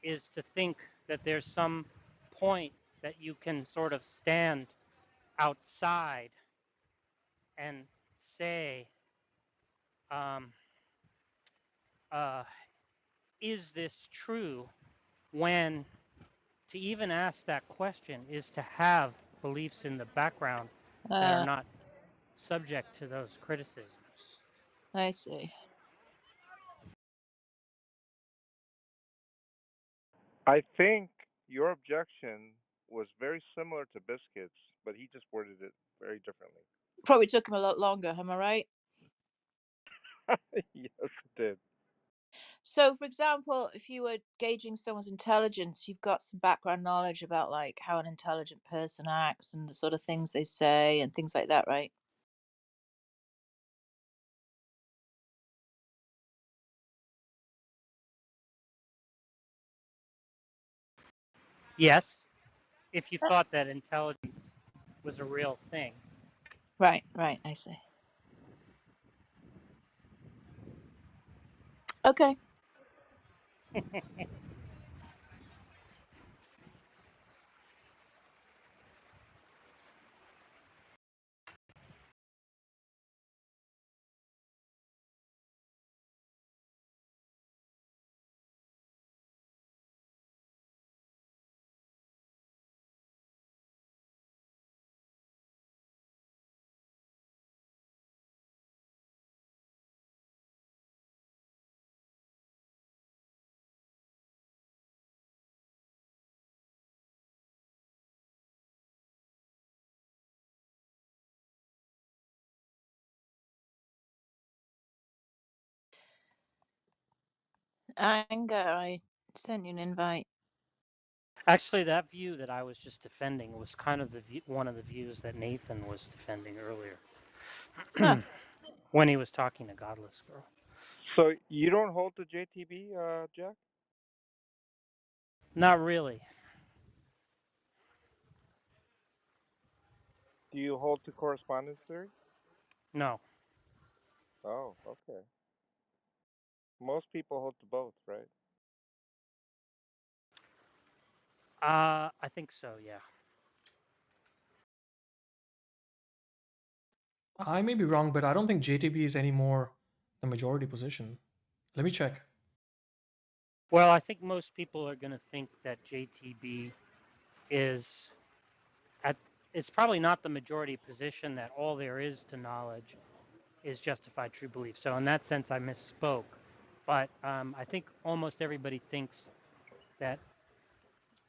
is to think that there's some point that you can sort of stand outside and say, um, uh, is this true? When to even ask that question is to have beliefs in the background that are Uh, not subject to those criticisms. I see. I think your objection was very similar to Biscuit's, but he just worded it very differently. Probably took him a lot longer, am I right? Yes, it did. So, for example, if you were gauging someone's intelligence, you've got some background knowledge about like how an intelligent person acts and the sort of things they say and things like that, right? Yes, if you thought that intelligence was a real thing. Right, right, I see. Okay. Anger, I sent you an invite. Actually, that view that I was just defending was kind of one of the views that Nathan was defending earlier when he was talking to Godless Girl. So you don't hold to JTB, Jack? Not really. Do you hold to correspondence theory? No. Oh, okay. Most people hold to both, right? I think so, yeah. I may be wrong, but I don't think JTB is anymore the majority position. Let me check. Well, I think most people are going to think that JTB is it's probably not the majority position that all there is to knowledge is justified true belief. So in that sense, I misspoke. But I think almost everybody thinks that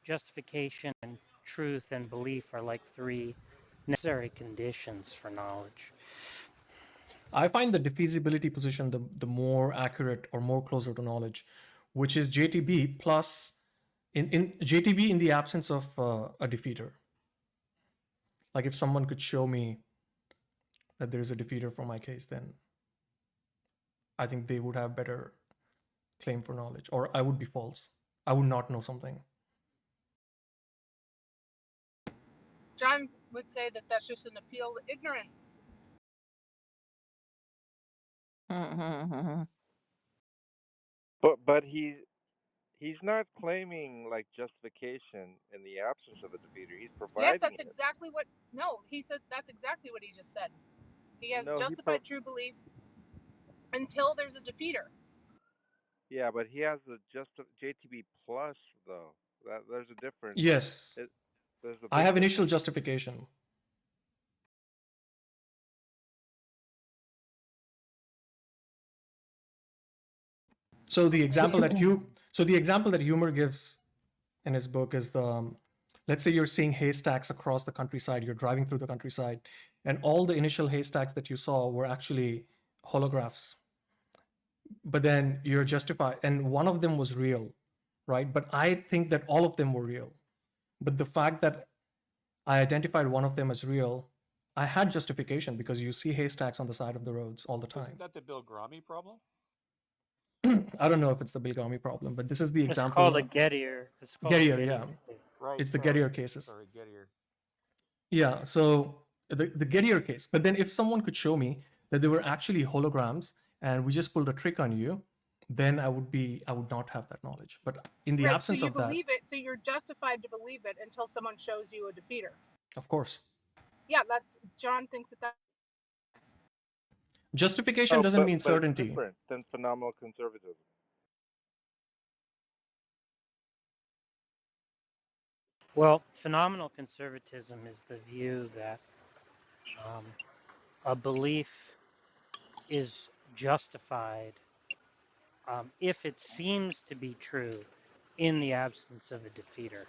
justification and truth and belief are like three necessary conditions for knowledge. I find the defeasibility position the more accurate or more closer to knowledge, which is JTB plus in JTB in the absence of a defeater. Like if someone could show me that there is a defeater for my case, then I think they would have better claim for knowledge, or I would be false. I would not know something. John would say that that's just an appeal to ignorance. But he's not claiming like justification in the absence of a defeater. He's Yes, providing that's it. exactly what. No, he said that's exactly what he just said. He has No, justified true belief until there's a defeater. yeah, but he has the JTB plus though. That there's a difference. Yes, There's a I big have initial difference. justification. So the example that Humer gives in his book is let's say you're seeing haystacks across the countryside, you're driving through the countryside, and all the initial haystacks that you saw were actually holographs. But then you're justified, and one of them was real, right? But I think that all of them were real. But the fact that I identified one of them as real, I had justification because you see haystacks on the side of the roads all the time. Isn't that the Bill Grommy problem? I don't know if it's the Bill Grommy problem, but this is the example. It's called a Gettier. It's called Gettier, Gettier. yeah. Right. It's the Gettier cases. Sorry, Gettier. Yeah, so the Gettier case. But then if someone could show me that they were actually holograms and we just pulled a trick on you, then I would not have that knowledge. But in the absence so you of that, believe it, so you're justified to believe it until someone shows you a defeater. of course. Yeah, that's John thinks that's Justification doesn't mean It's certainty. different than phenomenal conservatism. Well, phenomenal conservatism is the view that a belief is justified if it seems to be true in the absence of a defeater.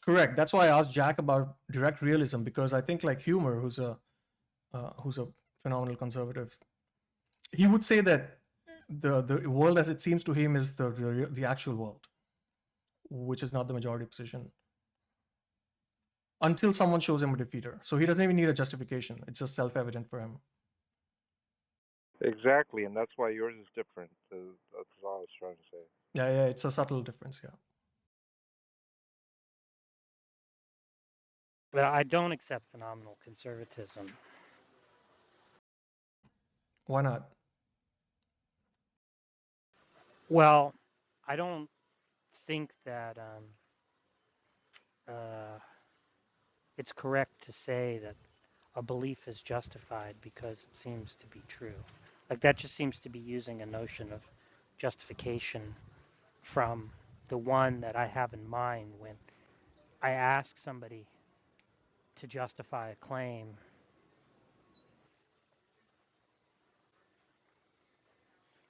Correct. That's why I asked Jack about direct realism, because I think like Humer, who's a phenomenal conservative, he would say that the world as it seems to him is the actual world, which is not the majority position, until someone shows him a defeater. So he doesn't even need a justification. It's just self-evident for him. Exactly, and that's why yours is different. That's all I was trying to say. Yeah, it's a subtle difference, yeah. But I don't accept phenomenal conservatism. Why not? Well, I don't think that it's correct to say that a belief is justified because it seems to be true. Like that just seems to be using a notion of justification from the one that I have in mind when I ask somebody to justify a claim.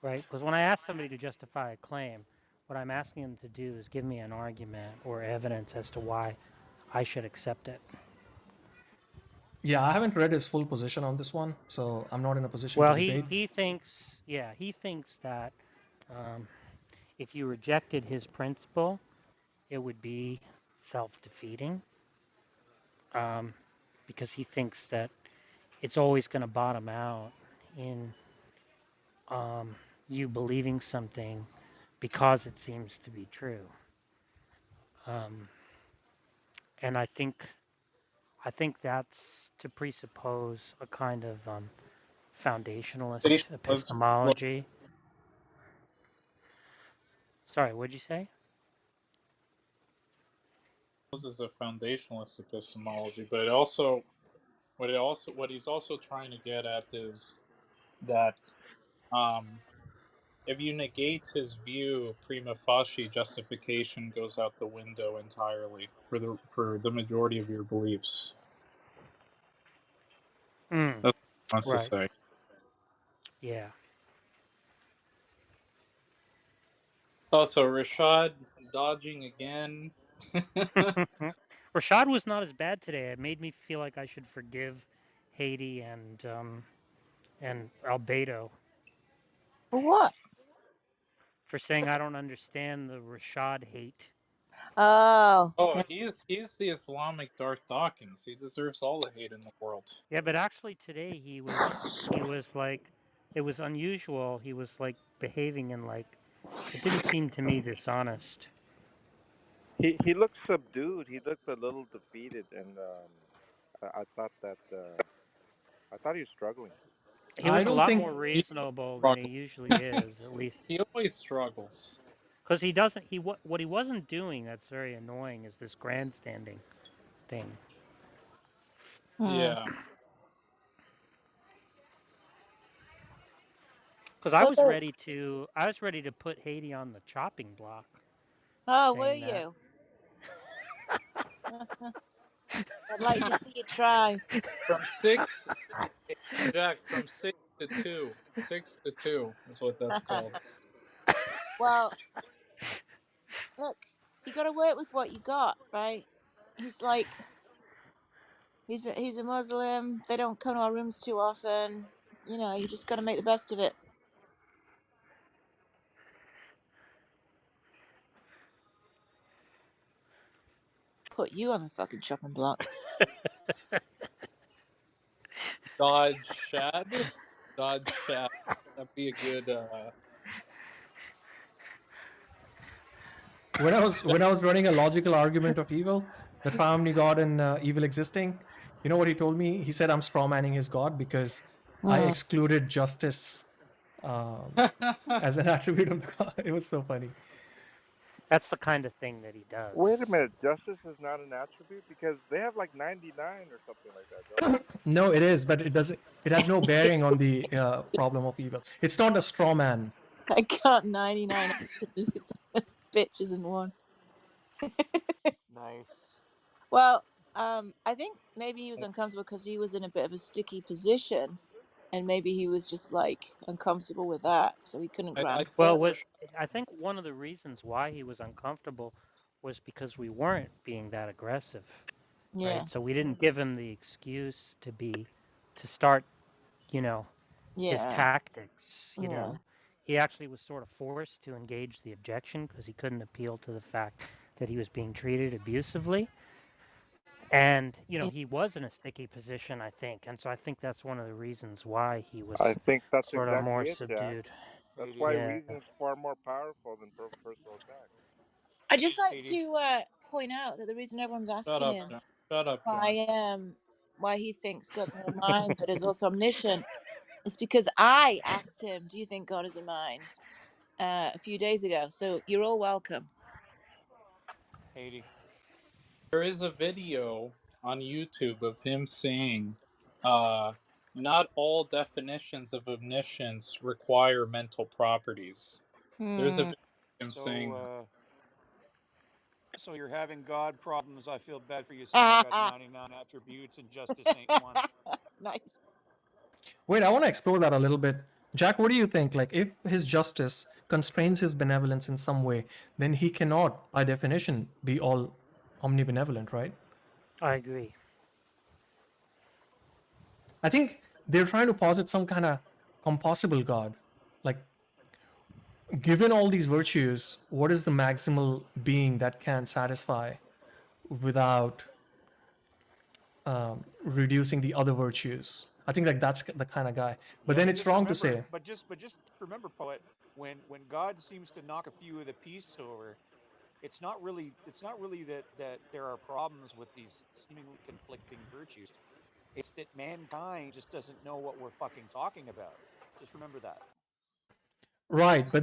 Right? Because when I ask somebody to justify a claim, what I'm asking them to do is give me an argument or evidence as to why I should accept it. Yeah, I haven't read his full position on this one, so I'm not in a position Well, to debate. he thinks Yeah, he thinks that um, if you rejected his principle, it would be self-defeating, um, because he thinks that it's always going to bottom out in um, you believing something because it seems to be true. Um, and I think that's to presuppose a kind of foundationalist epistemology. Sorry, what'd you say? Is a foundationalist epistemology, but also what he's also trying to get at is that um, if you negate his view, prima facie justification goes out the window entirely for the majority of your beliefs. Mm, That's what he wants to right. say. Yeah. Also, Rashad dodging again. Rashad was not as bad today. It made me feel like I should forgive Haiti and Albedo For what? for saying I don't understand the Rashad hate. Oh, Oh, yeah. he's the Islamic Darth Dawkins. He deserves all the hate in the world. Yeah, but actually today he was like, it was unusual. He was like behaving in like, it didn't seem to me dishonest. He looked subdued. He looked a little defeated, and I thought that I thought he was struggling. He I was a don't lot think more He reasonable than he struggles. usually is, at least He always struggles. because he doesn't. What he wasn't doing that's very annoying is this grandstanding thing. Hmm. Yeah. Because I was Well, ready to put Haiti on the chopping block, oh, were saying that. you? I'd like to see you try. From six, Jack, from 6 to 2. 6 to 2 is what that's called. Well, look, you got to work with what you got, right? He's like, he's a Muslim. They don't come to our rooms too often. You know, you just got to make the best of it. Put you on the fucking chopping block. Dodge Shad? Dodge Shad. That'd be a good when I was running a logical argument of evil, the triune God and evil existing, you know what he told me? He said I'm strawmanning his God because I Hmm. excluded justice as an attribute of the God. It was so funny. That's the kind of thing that he does. Wait a minute, justice is not an attribute because they have like 99 or something like that, don't they? No, it is, but it doesn't. It has no bearing on the problem of evil. It's not a straw man. I got 99 bitches in one. Nice. Well, I think maybe he was uncomfortable because he was in a bit of a sticky position, and maybe he was just like uncomfortable with that, so he couldn't I grant. Well, told Rashad. I think one of the reasons why he was uncomfortable was because we weren't being that aggressive, Yeah, right? So we didn't give him the excuse to start, you know, his yeah, tactics. yeah. He actually was sort of forced to engage the objection because he couldn't appeal to the fact that he was being treated abusively. And, Yeah. he was in a sticky position, I think. And so I think that's one of the reasons why he was I think that's sort of more exactly it, Jack. subdued. That's Haiti. why Yeah. reason is far more powerful than personal attack. I just like Haiti. to point out that the reason everyone's Shut asking up, him John. Shut up, John. why he thinks God's in a mind but is also omniscient is because I asked him, "Do you think God is a mind?" A few days ago. So you're all welcome. Haiti. There is a video on YouTube of him saying, uh, not all definitions of omniscience require mental properties. There's a Hmm. video of him saying that. So you're having God problems. I feel bad for you saying I got 99 attributes and justice ain't one. Nice. Wait, I want to explore that a little bit. Jack, what do you think? Like, if his justice constrains his benevolence in some way, then he cannot, by definition, be all omnibenevolent, right? I agree. I think they're trying to posit some kind of compossible God. given all these virtues, what is the maximal being that can satisfy without reducing the other virtues? I think like that's the kind of guy. But Yeah, then but it's just wrong to remember, say, poet, when God seems to knock a few of the pieces over, it's not really that there are problems with these seemingly conflicting virtues. It's that mankind just doesn't know what we're fucking talking about. Just remember that. right? But